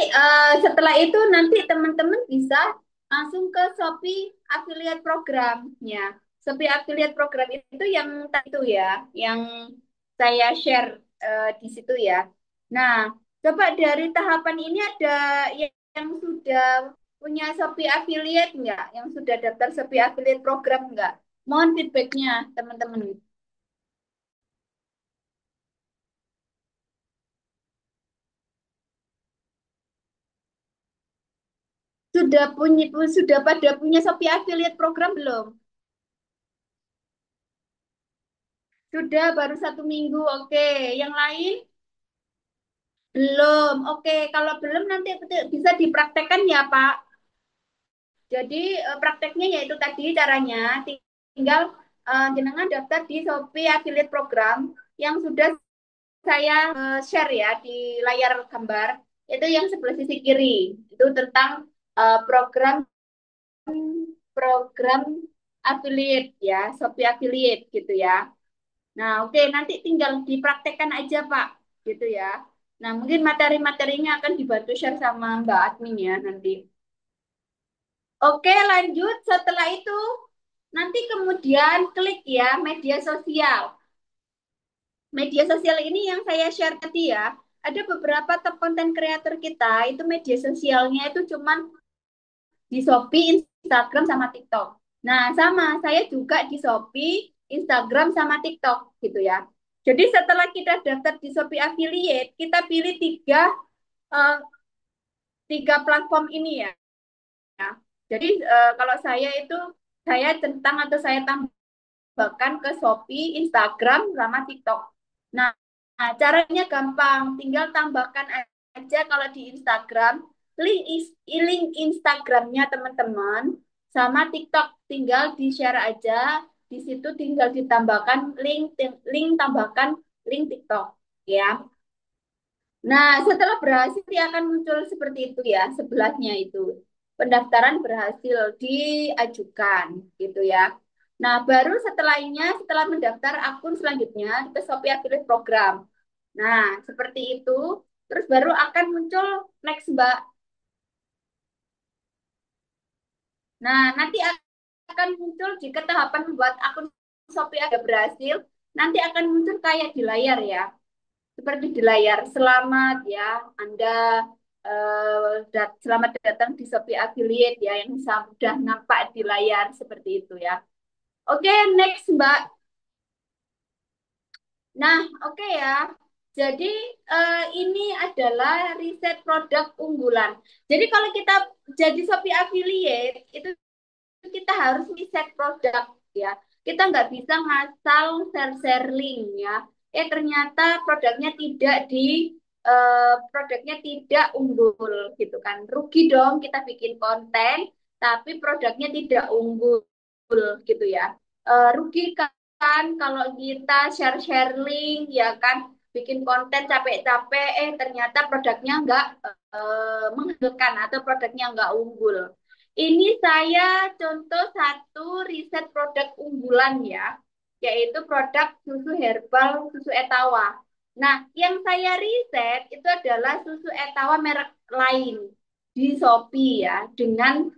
setelah itu nanti teman-teman bisa langsung ke Shopee Affiliate Programnya. Shopee Affiliate Program itu yang tadi itu ya, yang saya share di situ ya. Nah, coba dari tahapan ini ada yang sudah punya Shopee Affiliate nggak? Yang sudah daftar Shopee Affiliate Program nggak? Mohon feedbacknya, teman-teman. Sudah pada punya Shopee Affiliate Program belum? Sudah baru 1 minggu. Oke, yang lain belum. Oke, kalau belum nanti bisa dipraktekkan ya, Pak. Jadi prakteknya yaitu tadi caranya tinggal jenengan daftar di Shopee Affiliate Program yang sudah saya share ya di layar gambar. Itu yang sebelah sisi kiri. Itu tentang program program affiliate ya, Shopee Affiliate gitu ya. Nah, oke, nanti tinggal dipraktekkan aja, Pak, gitu ya. Nah, mungkin materi-materinya akan dibantu share sama Mbak admin ya nanti. Oke, lanjut. Setelah itu, nanti kemudian klik ya media sosial. Media sosial ini yang saya share tadi ya, ada beberapa top konten kreator kita, itu media sosialnya itu cuman di Shopee, Instagram, sama TikTok. Nah, sama, saya juga di Shopee, Instagram, sama TikTok gitu ya. Jadi setelah kita daftar di Shopee Affiliate, kita pilih eh, tiga platform ini ya. Jadi kalau saya centang atau saya tambahkan ke Shopee, Instagram, sama TikTok. Nah, caranya gampang, tinggal tambahkan aja kalau di Instagram, link Instagramnya teman-teman, sama TikTok tinggal di-share aja, di situ tinggal ditambahkan link tambahkan link TikTok, ya. Nah, setelah berhasil dia akan muncul seperti itu ya, sebelahnya itu. Pendaftaran berhasil diajukan gitu ya. Nah, baru setelah mendaftar akun selanjutnya ke Shopee Affiliate Program. Nah, seperti itu. Terus baru akan muncul next, Mbak. Nah, nanti akan muncul jika tahapan membuat akun Shopee ada berhasil, nanti akan muncul kayak di layar ya. Seperti di layar. Selamat ya, Anda selamat datang di Shopee Affiliate ya yang sudah nampak di layar seperti itu ya. Oke, next Mbak. Nah, oke ya. Jadi ini adalah riset produk unggulan. Jadi kalau kita jadi Shopee Affiliate itu kita harus riset produk ya. Kita nggak bisa ngasal share-share link ya. Ternyata produknya tidak unggul gitu kan. Rugi dong kita bikin konten tapi produknya tidak unggul gitu ya. Rugi kan kalau kita share-share link ya kan bikin konten capek-capek ternyata produknya nggak menghasilkan atau produknya nggak unggul. Ini saya contoh satu riset produk unggulan ya, yaitu produk susu herbal, susu Etawa. Nah, yang saya riset itu adalah susu Etawa merek lain di Shopee ya, dengan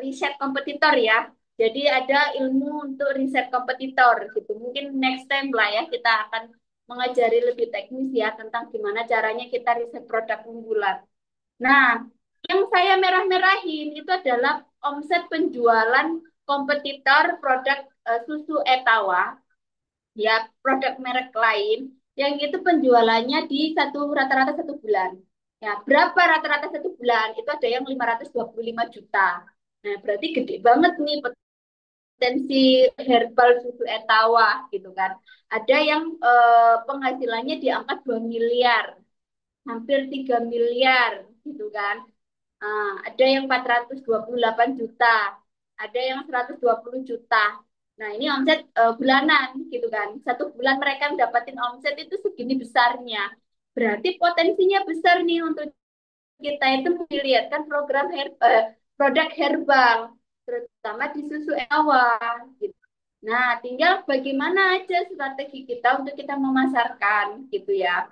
riset kompetitor ya. Jadi ada ilmu untuk riset kompetitor gitu. Mungkin next time lah ya kita akan mengajari lebih teknis ya tentang gimana caranya kita riset produk unggulan. Nah, yang saya merah-merahin itu adalah omset penjualan kompetitor produk susu Etawa, ya produk merek lain, yang itu penjualannya di rata-rata 1 bulan. Ya, berapa rata-rata 1 bulan? Itu ada yang 525 juta. Nah, berarti gede banget nih potensi herbal susu Etawa gitu kan. Ada yang penghasilannya di angka 2 miliar, hampir 3 miliar gitu kan. Ada yang 428 juta, ada yang 120 juta. Nah, ini omset bulanan gitu kan. 1 bulan mereka dapatin omset itu segini besarnya. Berarti potensinya besar nih untuk kita itu melihatkan produk herbal, terutama di susu Ewa. Gitu. Nah, tinggal bagaimana aja strategi kita untuk kita memasarkan gitu ya.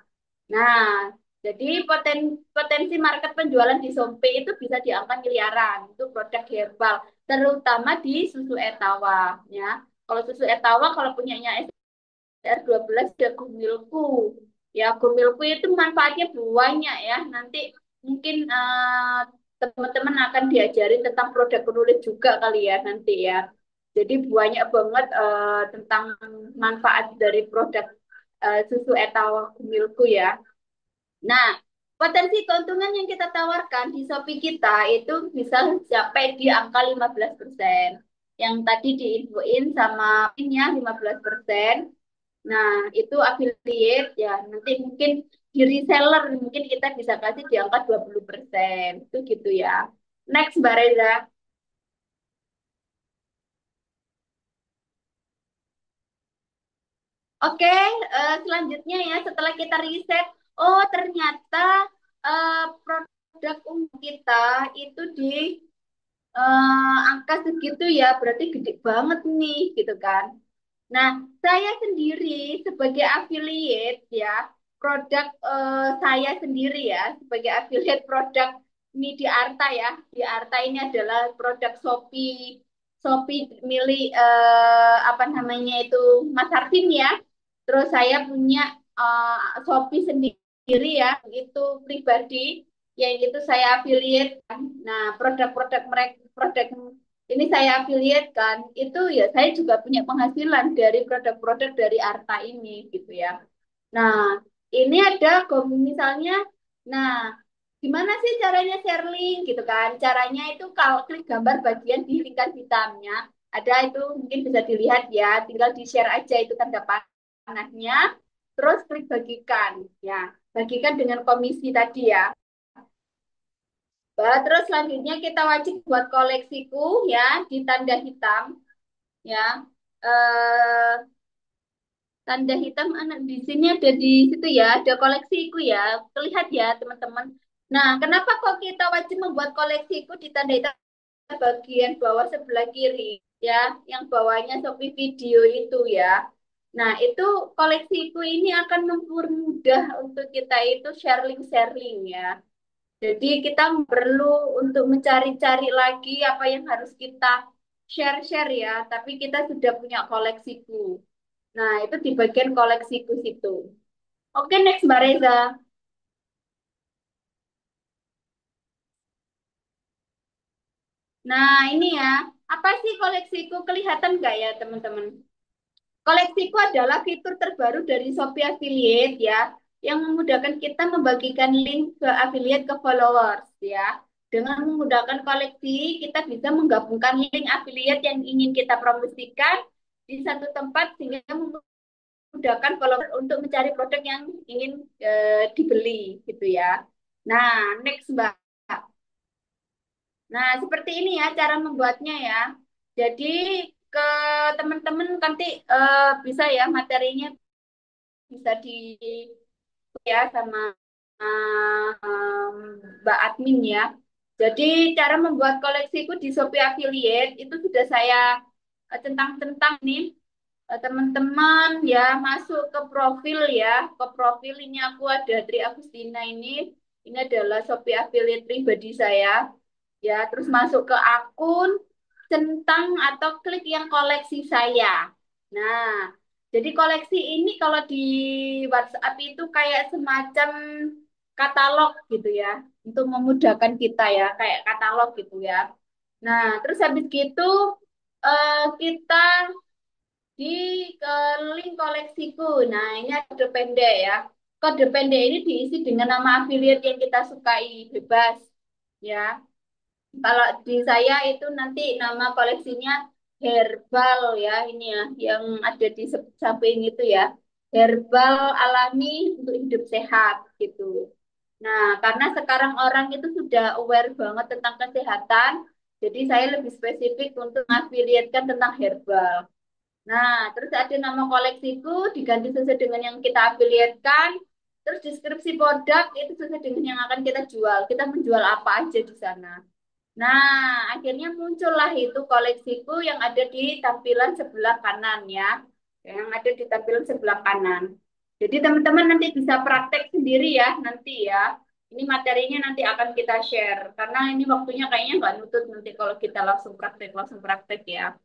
Nah, jadi potensi market penjualan di Shopee itu bisa di angka miliaran. Itu produk herbal, terutama di susu Etawa. Ya, kalau susu Etawa, kalau punyanya SDR12 ya Gumilku. Ya, Gumilku itu manfaatnya banyak ya. Nanti mungkin teman-teman akan diajarin tentang produk penulis juga kali ya nanti ya. Jadi banyak banget tentang manfaat dari produk susu Etawa Gumilku ya. Nah, potensi keuntungan yang kita tawarkan di Shopee kita itu bisa sampai di angka 15%. Yang tadi diinfoin sama pinnya 15%. Nah, itu affiliate ya. Nanti mungkin di reseller mungkin kita bisa kasih di angka 20%. Itu gitu ya. Next, Mbak Reza. Oke, selanjutnya ya setelah kita riset, oh ternyata produk umum kita itu di angka segitu ya, berarti gede banget nih, gitu kan. Nah, saya sendiri sebagai affiliate ya, produk saya sendiri ya, sebagai affiliate produk ini di Arta ya. Di Arta ini adalah produk Shopee, Shopee milik apa namanya itu Mas Hartin ya. Terus saya punya Shopee sendiri ya, itu pribadi, yang itu saya affiliate. Nah, produk-produk mereka, produk ini saya affiliate kan, itu ya saya juga punya penghasilan dari produk-produk dari Arta ini gitu ya. Nah, ini ada misalnya, nah gimana sih caranya share link gitu kan? Caranya itu kalau klik gambar bagian di lingkaran hitamnya, ada itu mungkin bisa dilihat ya, tinggal di share aja itu tanda panahnya, terus klik bagikan ya, bagikan dengan komisi tadi ya. Bah, terus selanjutnya kita wajib buat koleksiku ya di tanda hitam ya. Eh, tanda hitam anak di sini ada di situ ya, ada koleksiku ya. Terlihat ya teman-teman. Nah, kenapa kok kita wajib membuat koleksiku di tanda hitam bagian bawah sebelah kiri ya, yang bawahnya Shopee video itu ya. Nah, itu koleksiku ini akan mempermudah untuk kita itu sharing-sharing ya. Jadi kita perlu untuk mencari-cari lagi apa yang harus kita share-share ya, tapi kita sudah punya koleksiku. Nah, itu di bagian koleksiku situ. Oke, next Mbak Reza. Nah, ini ya, apa sih koleksiku? Kelihatan nggak ya, teman-teman? Koleksiku adalah fitur terbaru dari Shopee Affiliate ya, yang memudahkan kita membagikan link ke affiliate ke followers ya. Dengan memudahkan koleksi, kita bisa menggabungkan link affiliate yang ingin kita promosikan di satu tempat sehingga memudahkan follower untuk mencari produk yang ingin dibeli gitu ya. Nah, next Mbak. Nah, seperti ini ya cara membuatnya ya. Jadi ke teman-teman nanti bisa ya materinya bisa di ya sama Mbak Admin ya. Jadi cara membuat koleksiku di Shopee Affiliate itu sudah saya centang-centang nih. Teman-teman ya masuk ke profil ya. Ke profil ini aku ada Tri Agustina ini. Ini adalah Shopee Affiliate pribadi saya. Ya, terus masuk ke akun, centang atau klik yang koleksi saya. Nah, jadi koleksi ini kalau di WhatsApp itu kayak semacam katalog gitu ya, untuk memudahkan kita ya, kayak katalog gitu ya. Nah, terus habis gitu kita di ke link koleksiku. Nah, ini ada kode pendek ya. Kode pendek ini diisi dengan nama affiliate yang kita sukai, bebas ya. Kalau di saya itu nanti nama koleksinya herbal ya, ini ya yang ada di samping itu ya. Herbal alami untuk hidup sehat gitu. Nah, karena sekarang orang itu sudah aware banget tentang kesehatan, jadi saya lebih spesifik untuk mengafiliatkan tentang herbal. Nah, terus ada nama koleksiku diganti sesuai dengan yang kita afiliatkan. Terus deskripsi produk itu sesuai dengan yang akan kita jual. Kita menjual apa aja di sana. Nah, akhirnya muncullah itu koleksiku yang ada di tampilan sebelah kanan ya. Yang ada di tampilan sebelah kanan. Jadi teman-teman nanti bisa praktek sendiri ya nanti ya. Ini materinya nanti akan kita share. Karena ini waktunya kayaknya nggak nutut nanti kalau kita langsung praktek ya.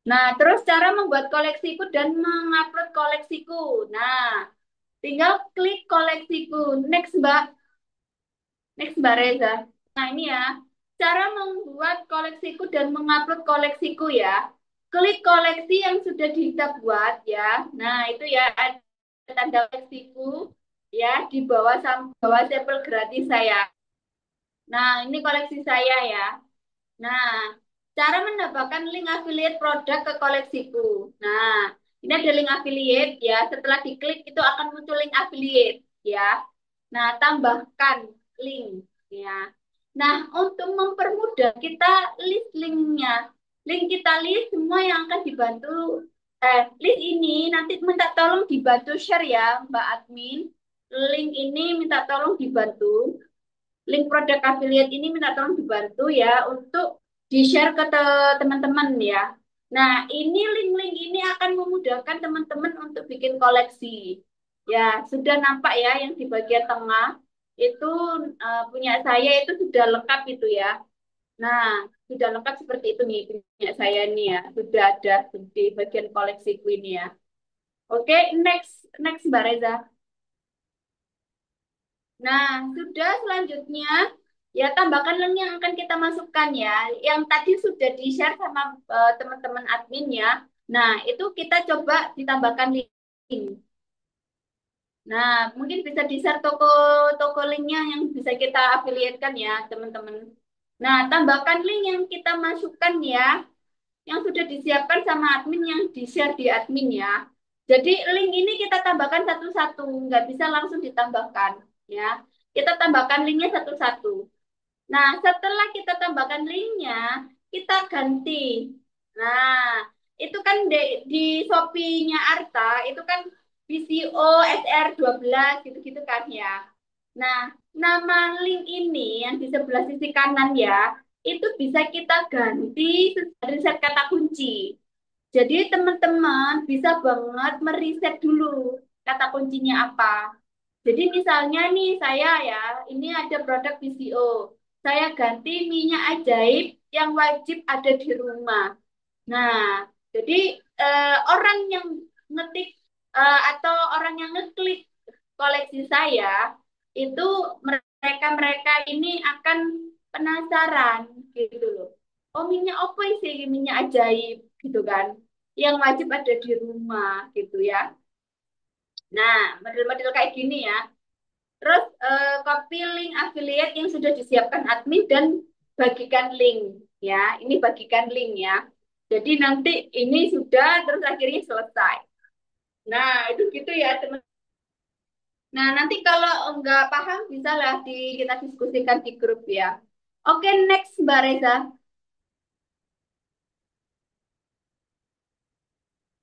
Nah, terus cara membuat koleksiku dan mengupload koleksiku. Nah, tinggal klik koleksiku. Next, Mbak. Next, Mbak Reza. Nah, ini ya, cara membuat koleksiku dan mengupload koleksiku ya. Klik koleksi yang sudah kita buat ya. Nah, itu ya ada tanda koleksiku ya di bawah sampel gratis saya. Nah, ini koleksi saya ya. Nah, cara mendapatkan link affiliate produk ke koleksiku. Nah, ini ada link affiliate ya. Setelah diklik itu akan muncul link affiliate ya. Nah, tambahkan link ya. Nah, untuk mempermudah kita list linknya. Link kita list semua yang akan dibantu. List ini nanti minta tolong dibantu share ya, Mbak Admin. Link ini minta tolong dibantu. Link produk affiliate ini minta tolong dibantu ya untuk di-share ke teman-teman ya. Nah, ini link-link ini akan memudahkan teman-teman untuk bikin koleksi. Ya, sudah nampak ya yang di bagian tengah itu punya saya itu sudah lengkap itu ya. Nah, sudah lengkap seperti itu nih punya saya nih ya. Sudah ada di bagian koleksiku ini ya. Oke, next next Mbak Reza. Nah, sudah selanjutnya ya tambahkan link yang akan kita masukkan ya. Yang tadi sudah di-share sama teman-teman admin ya. Nah, itu kita coba ditambahkan link. Nah, mungkin bisa di-share toko linknya yang bisa kita affiliate-kan ya, teman-teman. Nah, tambahkan link yang kita masukkan ya, yang sudah disiapkan sama admin yang di-share di admin ya. Jadi link ini kita tambahkan satu-satu, nggak bisa langsung ditambahkan ya. Kita tambahkan linknya satu-satu. Nah, setelah kita tambahkan linknya, kita ganti. Nah, itu kan di Shopee-nya Arta, itu kan BCO SR12 gitu-gitu kan ya. Nah, nama link ini yang di sebelah sisi kanan ya, itu bisa kita ganti dari set kata kunci. Jadi teman-teman bisa banget meriset dulu kata kuncinya apa. Jadi misalnya nih saya ya, ini ada produk PCO. Saya ganti minyak ajaib yang wajib ada di rumah. Nah, jadi orang yang ngetik atau orang yang ngeklik koleksi saya itu mereka-mereka ini akan penasaran gitu loh. Oh minyak apa sih minyak ajaib gitu kan? Yang wajib ada di rumah gitu ya. Nah, model-model kayak gini ya. Terus copy link affiliate yang sudah disiapkan admin dan bagikan link ya. Ini bagikan link ya. Jadi nanti ini sudah terus akhirnya selesai. Nah, itu gitu ya teman. Nah, nanti kalau nggak paham bisa lah kita diskusikan di grup ya. Oke, next Mbak Reza.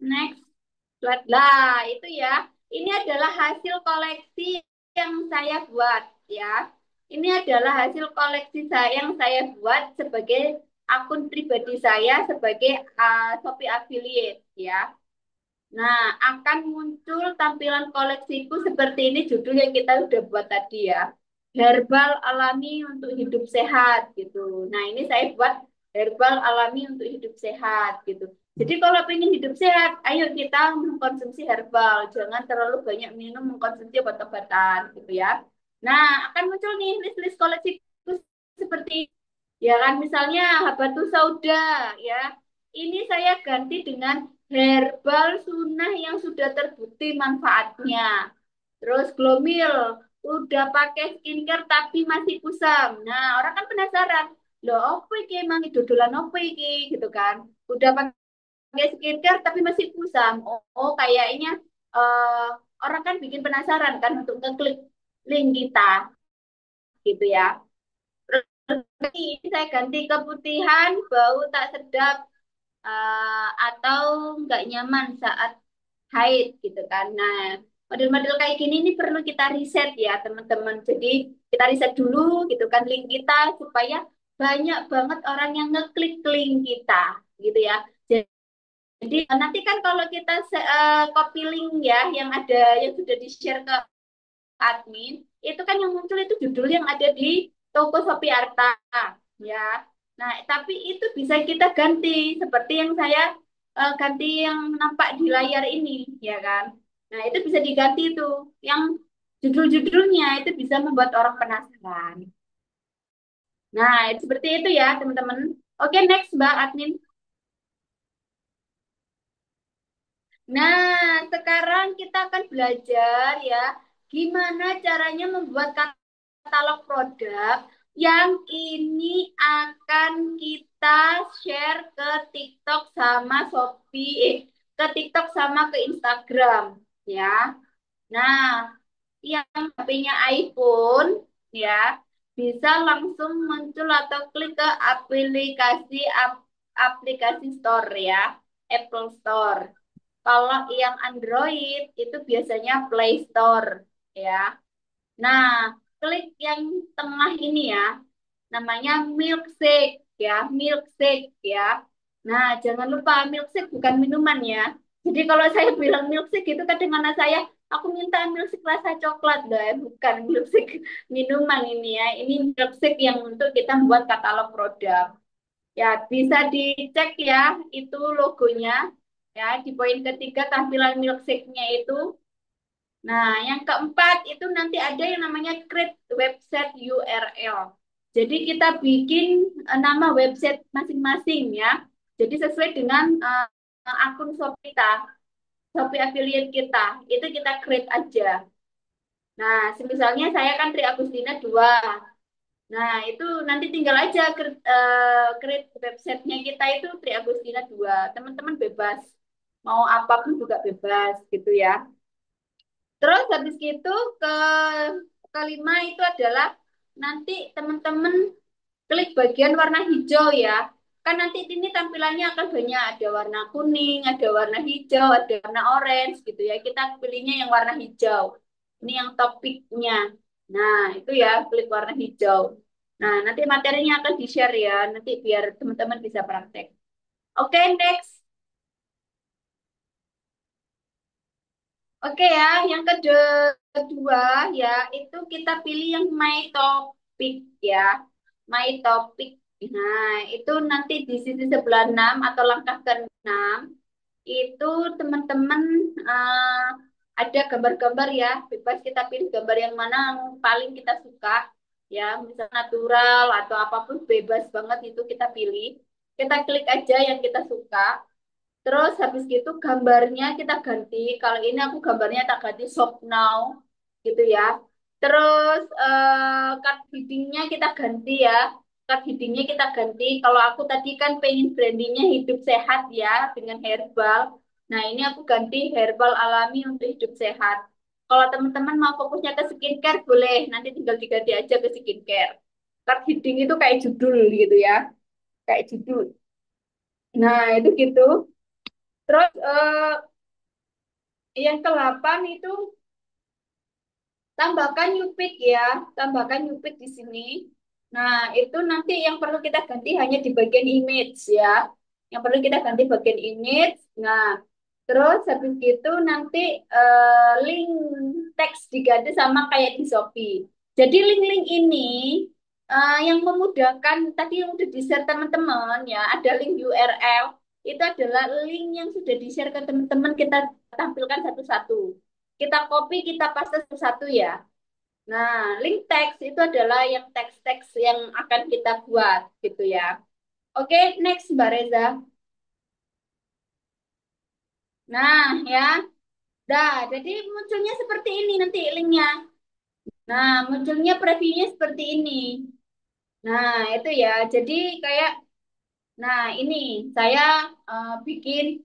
Next slide. Lah, itu ya. Ini adalah hasil koleksi yang saya buat ya. Ini adalah hasil koleksi saya yang saya buat sebagai akun pribadi saya sebagai Shopee affiliate ya. Nah, akan muncul tampilan koleksiku seperti ini judul yang kita udah buat tadi ya. Herbal alami untuk hidup sehat gitu. Nah, ini saya buat herbal alami untuk hidup sehat gitu. Jadi kalau pengen hidup sehat, ayo kita mengkonsumsi herbal. Jangan terlalu banyak minum mengkonsumsi obat-obatan gitu ya. Nah, akan muncul nih list-list koleksiku seperti ya kan misalnya habatus sauda ya. Ini saya ganti dengan herbal sunnah yang sudah terbukti manfaatnya. Terus glomil, udah pakai skincare tapi masih kusam. Nah, orang kan penasaran. Loh, apa iki emang dodolan apa iki gitu kan. Udah pakai skincare tapi masih kusam. Oh, kayaknya eh, orang kan bikin penasaran kan untuk ngeklik link kita gitu ya. Ini saya ganti keputihan, bau tak sedap, atau nggak nyaman saat haid gitu kan. Nah, model-model kayak gini ini perlu kita riset ya teman-teman. Jadi kita riset dulu gitu kan link kita supaya banyak banget orang yang ngeklik link kita gitu ya. Jadi nanti kan kalau kita copy link ya yang ada yang sudah di-share ke admin, itu kan yang muncul itu judul yang ada di toko Shopee Arta ya. Nah, tapi itu bisa kita ganti seperti yang saya ganti yang nampak di layar ini ya kan. Nah, itu bisa diganti itu yang judul-judulnya itu bisa membuat orang penasaran. Nah, seperti itu ya, teman-teman. Oke, next Mbak Admin. Nah, sekarang kita akan belajar ya, gimana caranya membuat katalog produk yang ini akan kita share ke TikTok sama Shopee, ke TikTok sama ke Instagram ya. Nah, yang HP-nya iPhone ya, bisa langsung muncul atau klik ke aplikasi store ya, Apple Store. Kalau yang Android itu biasanya Play Store ya. Nah, klik yang tengah ini ya, namanya milkshake ya, milkshake ya. Nah, jangan lupa milkshake bukan minuman ya. Jadi kalau saya bilang milkshake itu kadang anak saya, aku minta milkshake rasa coklat loh ya, bukan milkshake minuman ini ya. Ini milkshake yang untuk kita buat katalog produk. Ya, bisa dicek ya, itu logonya. Ya, di poin ketiga tampilan milkshake-nya itu. Nah, yang keempat itu nanti ada yang namanya create website URL. Jadi kita bikin nama website masing-masing ya. Jadi sesuai dengan akun Shopee kita, Shopee affiliate kita. Itu kita create aja. Nah, misalnya saya kan Tri Agustina 2. Nah, itu nanti tinggal aja create websitenya kita itu Tri Agustina 2. Teman-teman bebas. Mau apapun juga bebas gitu ya. Terus habis gitu ke kelima itu adalah nanti teman-teman klik bagian warna hijau ya. Kan nanti ini tampilannya akan banyak, ada warna kuning, ada warna hijau, ada warna orange gitu ya. Kita pilihnya yang warna hijau. Ini yang topiknya. Nah, itu ya klik warna hijau. Nah, nanti materinya akan di-share ya, nanti biar teman-teman bisa praktek. Oke, next. Oke ya, yang kedua ya, itu kita pilih yang my topic ya. My topic. Nah, itu nanti di sisi sebelah 6 atau langkah ke-6 itu teman-teman ada gambar-gambar ya. Bebas kita pilih gambar yang mana yang paling kita suka ya, misal natural atau apapun bebas banget itu kita pilih. Kita klik aja yang kita suka. Terus habis gitu gambarnya kita ganti. Kalau ini aku gambarnya tak ganti shop now gitu ya. Terus card headingnya kita ganti ya. Card headingnya kita ganti. Kalau aku tadi kan pengen brandingnya hidup sehat ya dengan herbal. Nah ini aku ganti herbal alami untuk hidup sehat. Kalau teman-teman mau fokusnya ke skincare boleh. Nanti tinggal diganti aja ke skincare. Card heading itu kayak judul gitu ya. Kayak judul. Nah itu gitu. Terus yang ke-8 itu tambahkan new pick ya, tambahkan new pick di sini. Nah, itu nanti yang perlu kita ganti hanya di bagian image ya. Yang perlu kita ganti bagian image. Nah, terus habis itu nanti link teks diganti sama kayak di Shopee. Jadi link-link ini yang memudahkan tadi yang udah di-share teman-teman ya, ada link URL. Itu adalah link yang sudah di-share ke teman-teman kita tampilkan satu-satu. Kita copy, kita paste satu-satu ya. Nah, link teks itu adalah yang teks-teks yang akan kita buat gitu ya. Oke, next Mbak Reza. Nah, ya. Dah, jadi munculnya seperti ini nanti linknya. Nah, munculnya previewnya seperti ini. Nah, itu ya. Jadi kayak, nah ini saya bikin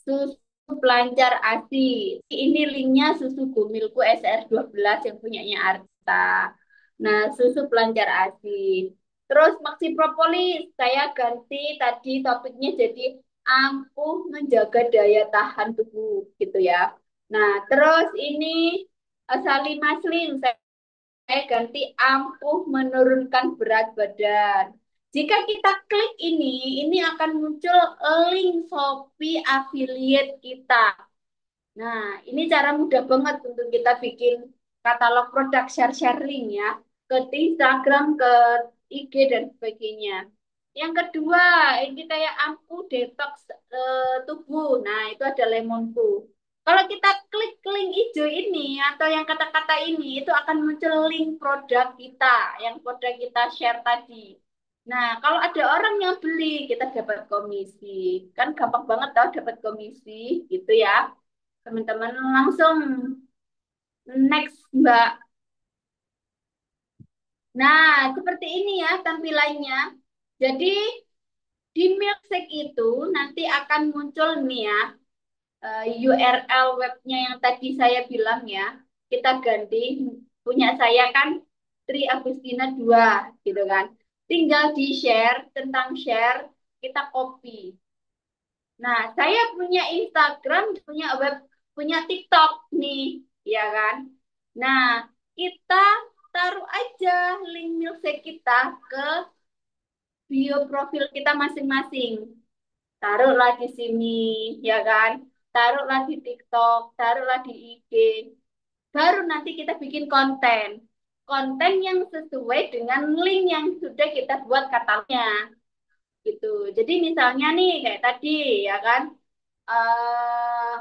susu pelancar ASI. Ini linknya susu Gumilku SR12 yang punyanya Arta. Nah, susu pelancar ASI. Terus Maxi Propolis, saya ganti tadi topiknya jadi ampuh menjaga daya tahan tubuh gitu ya. Nah, terus ini Salimah Slim, saya ganti ampuh menurunkan berat badan. Jika kita klik ini akan muncul link Shopee affiliate kita. Nah, ini cara mudah banget untuk kita bikin katalog produk share-share link ya ke Instagram, ke IG dan sebagainya. Yang kedua, ini kayak ampuh detox tubuh. Nah, itu ada lemonku. Kalau kita klik link hijau ini atau yang kata-kata ini, itu akan muncul link produk kita, yang produk kita share tadi. Nah, kalau ada orang yang beli, kita dapat komisi. Kan gampang banget tau dapat komisi, gitu ya. Teman-teman langsung next, Mbak. Nah, seperti ini ya tampilannya. Jadi di Milkshake itu nanti akan muncul nih ya URL webnya yang tadi saya bilang ya. Kita ganti punya saya kan Tri Agustina 2 gitu kan. Tinggal di-share tentang share, kita copy. Nah, saya punya Instagram, punya web, punya TikTok nih, ya kan? Nah, kita taruh aja link milkshake kita ke bio profil kita masing-masing. Taruhlah di sini, ya kan? Taruhlah di TikTok, taruhlah di IG. Baru nanti kita bikin konten. Konten yang sesuai dengan link yang sudah kita buat katalognya, gitu. Jadi misalnya nih, kayak tadi, ya kan? eh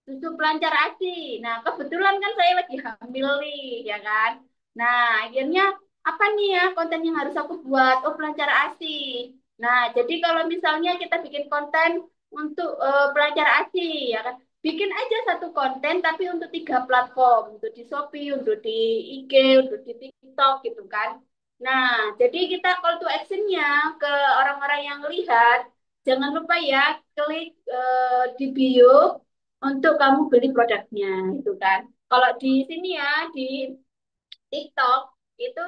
susu pelancar ASI. Nah, kebetulan kan saya lagi hamil nih, ya kan? Nah, akhirnya apa nih ya konten yang harus aku buat? Oh, pelancar ASI. Nah, jadi kalau misalnya kita bikin konten untuk pelancar ASI, ya kan? Bikin aja satu konten tapi untuk 3 platform, untuk di Shopee, untuk di IG, untuk di TikTok gitu kan. Nah, jadi kita call to action-nya ke orang-orang yang lihat, jangan lupa ya klik di bio untuk kamu beli produknya itu kan. Kalau di sini ya di TikTok itu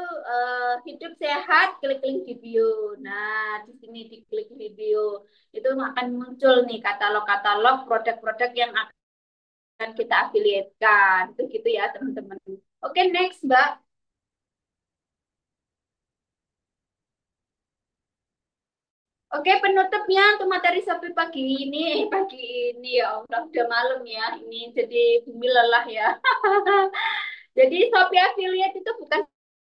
hidup sehat klik link di bio. Nah, di sini diklik di bio itu akan muncul nih katalog-katalog produk-produk yang akan kita afiliatkan. Itu gitu ya, teman-teman. Oke, next, Mbak. Oke, penutupnya untuk materi Shopee pagi ini ya Allah, udah malam ya. Ini jadi bumi lelah ya. Jadi Shopee Affiliate itu bukan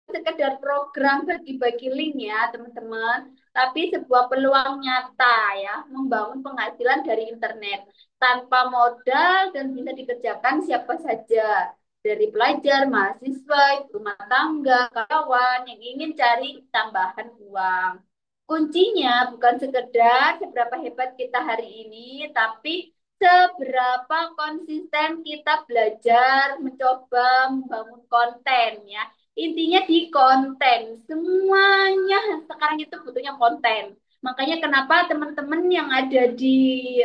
sekedar program bagi-bagi link ya teman-teman, tapi sebuah peluang nyata ya, membangun penghasilan dari internet tanpa modal dan bisa dikerjakan siapa saja. Dari pelajar, mahasiswa, ibu rumah tangga, kawan yang ingin cari tambahan uang. Kuncinya bukan sekedar seberapa hebat kita hari ini, tapi seberapa konsisten kita belajar, mencoba membangun konten ya. Intinya di konten. Semuanya sekarang itu butuhnya konten. Makanya kenapa teman-teman yang ada di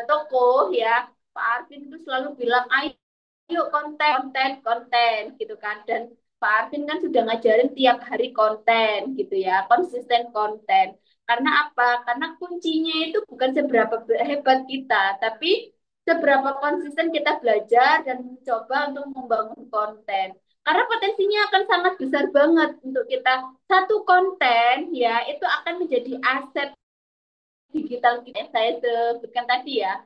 toko ya, Pak Arvin itu selalu bilang, ayo konten, konten, konten gitu kan. Dan Pak Arvin kan sudah ngajarin tiap hari konten gitu ya, konsisten konten. Karena apa? Karena kuncinya itu bukan seberapa hebat kita, tapi seberapa konsisten kita belajar dan mencoba untuk membangun konten. Karena potensinya akan sangat besar banget untuk kita. Satu konten ya, itu akan menjadi aset digital kita yang saya sebutkan tadi ya.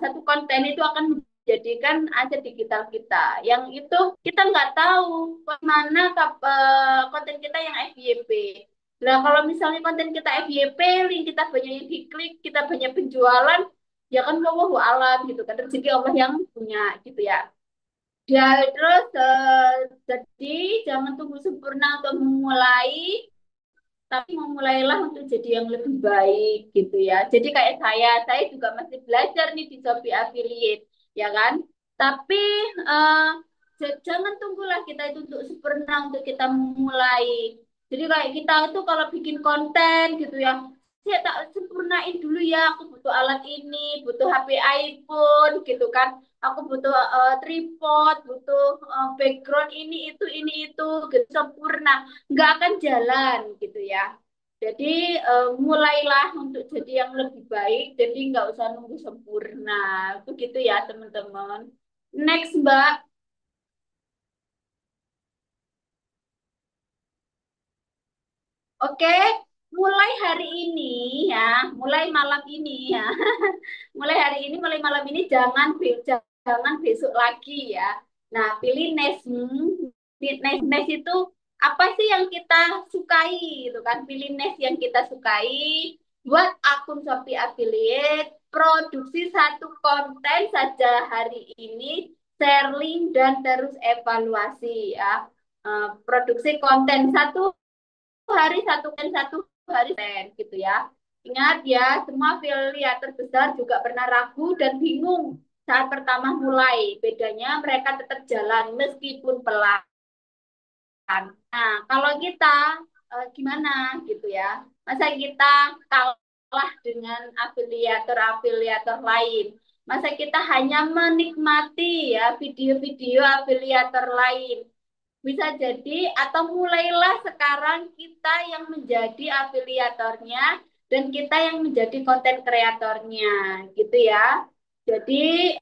Satu konten itu akan menjadikan aset digital kita. Yang itu kita nggak tahu mana konten kita yang FYP. Nah, kalau misalnya konten kita FYP, link kita banyak yang diklik, kita banyak penjualan, ya kan wallahu alam gitu kan, rezeki Allah yang punya gitu ya. Ya, terus jadi jangan tunggu sempurna untuk memulai, tapi memulailah untuk jadi yang lebih baik gitu ya. Jadi kayak saya juga masih belajar nih di Shopee Affiliate, ya kan? Tapi eh, jangan tunggulah kita itu untuk sempurna untuk kita memulai. Jadi kayak kita itu kalau bikin konten gitu ya, saya tak sempurnain dulu ya, aku butuh alat ini, butuh HP iPhone gitu kan. Aku butuh tripod, butuh background ini itu gitu sempurna nggak akan jalan gitu ya. Jadi mulailah untuk jadi yang lebih baik, jadi nggak usah nunggu sempurna. Itu gitu ya teman-teman. Next Mbak, oke. Mulai hari ini ya, mulai malam ini ya, mulai malam ini jangan besok lagi ya. Nah, pilih Nes itu apa sih yang kita sukai gitu kan? Pilih Nes yang kita sukai, buat akun Shopee Affiliate, produksi satu konten saja hari ini, share link dan terus evaluasi ya. Produksi konten satu hari satu konten, satu hari konten gitu ya. Ingat ya, semua afiliator besar juga pernah ragu dan bingung saat pertama mulai. Bedanya mereka tetap jalan meskipun pelan. Nah, kalau kita gimana gitu ya? Masa kita kalah dengan afiliator-afiliator lain? Masa kita hanya menikmati ya video-video afiliator lain? Bisa jadi atau mulailah sekarang kita yang menjadi afiliatornya dan kita yang menjadi konten kreatornya, gitu ya. Jadi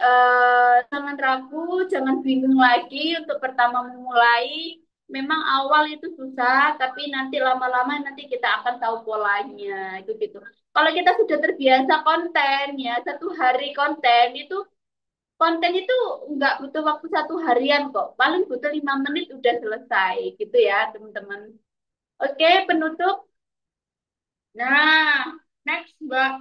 jangan ragu, jangan bingung lagi untuk pertama memulai. Memang awal itu susah, tapi nanti lama-lama nanti kita akan tahu polanya, itu gitu. Kalau kita sudah terbiasa konten ya, satu hari konten itu konten itu nggak butuh waktu satu harian kok. Paling butuh 5 menit udah selesai gitu ya teman-teman. Oke, penutup. Nah, next Mbak.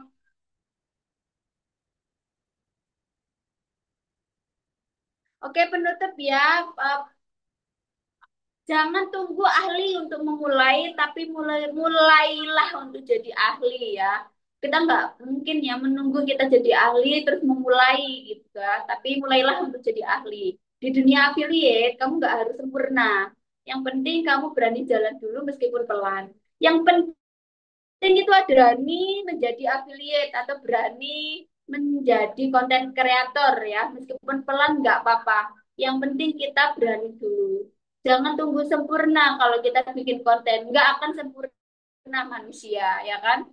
Oke, penutup ya. Eh, Jangan tunggu ahli untuk memulai, tapi mulailah untuk jadi ahli ya. Kita nggak mungkin ya menunggu kita jadi ahli terus memulai gitu kan. Tapi mulailah untuk jadi ahli. Di dunia affiliate, kamu nggak harus sempurna. Yang penting kamu berani jalan dulu meskipun pelan. Yang penting itu ada berani menjadi affiliate atau berani menjadi konten kreator ya. Meskipun pelan nggak apa-apa. Yang penting kita berani dulu. Jangan tunggu sempurna kalau kita bikin konten. Nggak akan sempurna manusia, ya kan?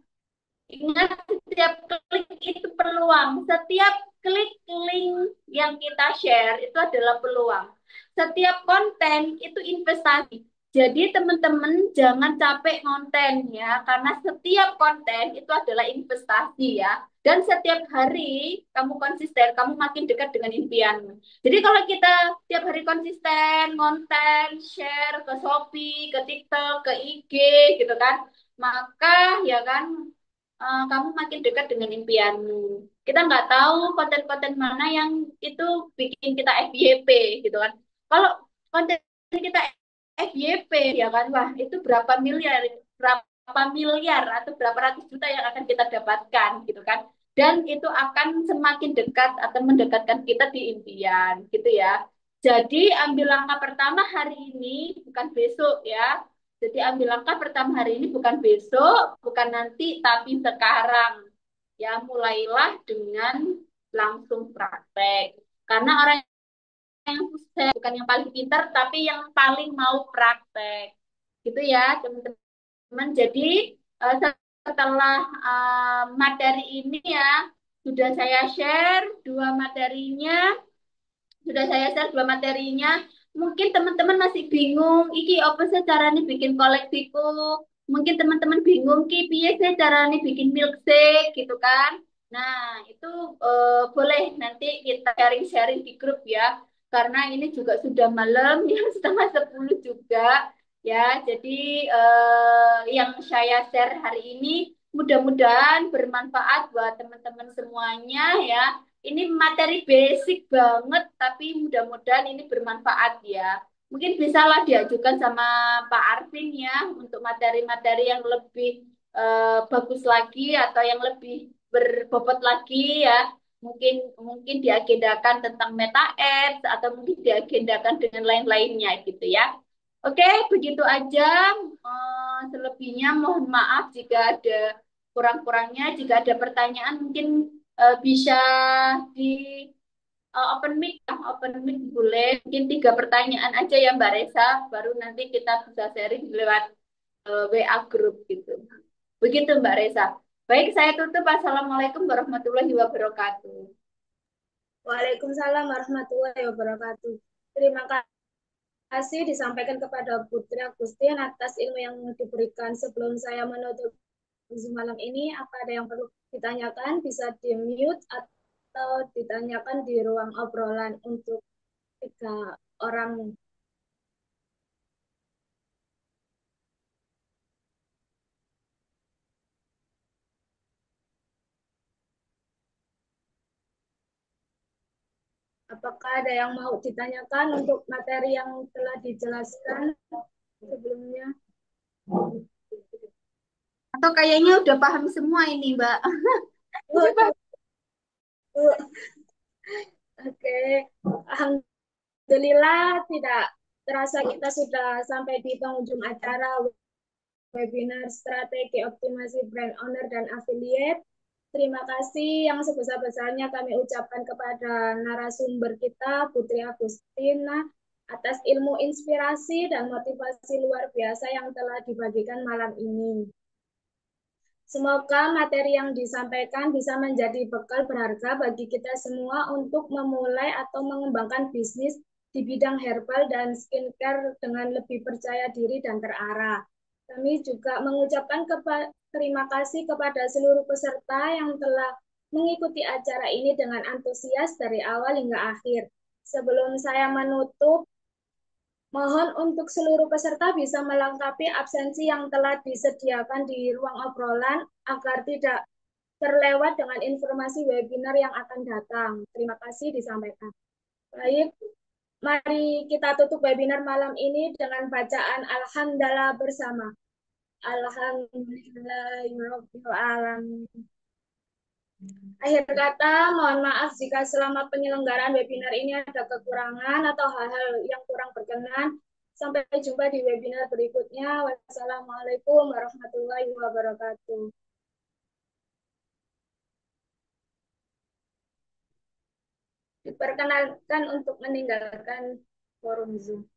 Ingat, setiap klik itu peluang. Setiap klik link yang kita share itu adalah peluang. Setiap konten itu investasi. Jadi teman-teman jangan capek konten ya, karena setiap konten itu adalah investasi ya. Dan setiap hari kamu konsisten, kamu makin dekat dengan impianmu. Jadi kalau kita tiap hari konsisten, konten, share ke Shopee, ke TikTok, ke IG gitu kan, maka ya kan kamu makin dekat dengan impianmu. Kita nggak tahu konten-konten mana yang itu bikin kita FYP gitu kan. Kalau konten kita FYP ya kan, wah itu berapa miliar atau berapa ratus juta yang akan kita dapatkan gitu kan. Dan itu akan semakin dekat atau mendekatkan kita di impian gitu ya. Jadi ambil langkah pertama hari ini, bukan besok ya. Jadi ambil langkah pertama hari ini bukan besok, bukan nanti, tapi sekarang. Ya, mulailah dengan langsung praktek. Karena orang yang sukses bukan yang paling pintar, tapi yang paling mau praktek. Gitu ya, teman-teman. Jadi eh, setelah materi ini ya, sudah saya share dua materinya, sudah saya share dua materinya. Mungkin teman-teman masih bingung, iki apa sih caranya bikin koleksiku? Mungkin teman-teman bingung, ki piye sih caranya bikin milkshake gitu kan? Nah, itu boleh nanti kita sharing-sharing di grup ya. Karena ini juga sudah malam, ya setengah 10 juga. Ya, jadi yang saya share hari ini mudah-mudahan bermanfaat buat teman-teman semuanya ya. Ini materi basic banget, tapi mudah-mudahan ini bermanfaat ya. Mungkin bisalah diajukan sama Pak Arvin ya untuk materi-materi yang lebih bagus lagi atau yang lebih berbobot lagi ya. Mungkin mungkin diagendakan tentang meta ads atau mungkin diagendakan dengan lain-lainnya gitu ya. Oke, begitu aja. Selebihnya mohon maaf jika ada kurang-kurangnya. Jika ada pertanyaan mungkin bisa di open mic boleh. Mungkin 3 pertanyaan aja ya Mbak Resa, baru nanti kita bisa sharing lewat WA grup gitu. Begitu Mbak Resa. Baik, saya tutup. Assalamualaikum warahmatullahi wabarakatuh. Waalaikumsalam warahmatullahi wabarakatuh. Terima kasih disampaikan kepada Putri Agustin atas ilmu yang diberikan. Sebelum saya menutup Zoom malam ini, apa ada yang perlu ditanyakan? Bisa di-mute atau ditanyakan di ruang obrolan untuk 3 orang. Apakah ada yang mau ditanyakan untuk materi yang telah dijelaskan sebelumnya? Atau kayaknya udah paham semua ini Mbak. Coba. Oke, alhamdulillah tidak terasa kita sudah sampai di penghujung acara webinar strategi optimasi brand owner dan affiliate. Terima kasih yang sebesar-besarnya kami ucapkan kepada narasumber kita, Putri Agustina, atas ilmu inspirasi dan motivasi luar biasa yang telah dibagikan malam ini. Semoga materi yang disampaikan bisa menjadi bekal berharga bagi kita semua untuk memulai atau mengembangkan bisnis di bidang herbal dan skincare dengan lebih percaya diri dan terarah. Kami juga mengucapkan terima kasih kepada seluruh peserta yang telah mengikuti acara ini dengan antusias dari awal hingga akhir. Sebelum saya menutup, mohon untuk seluruh peserta bisa melengkapi absensi yang telah disediakan di ruang obrolan agar tidak terlewat dengan informasi webinar yang akan datang. Terima kasih disampaikan. Baik, mari kita tutup webinar malam ini dengan bacaan Alhamdulillah bersama. Alhamdulillahirrahmanirrahim. Akhir kata, mohon maaf jika selama penyelenggaraan webinar ini ada kekurangan atau hal-hal yang kurang berkenan. Sampai jumpa di webinar berikutnya. Wassalamualaikum warahmatullahi wabarakatuh. Diperkenalkan untuk meninggalkan forum Zoom.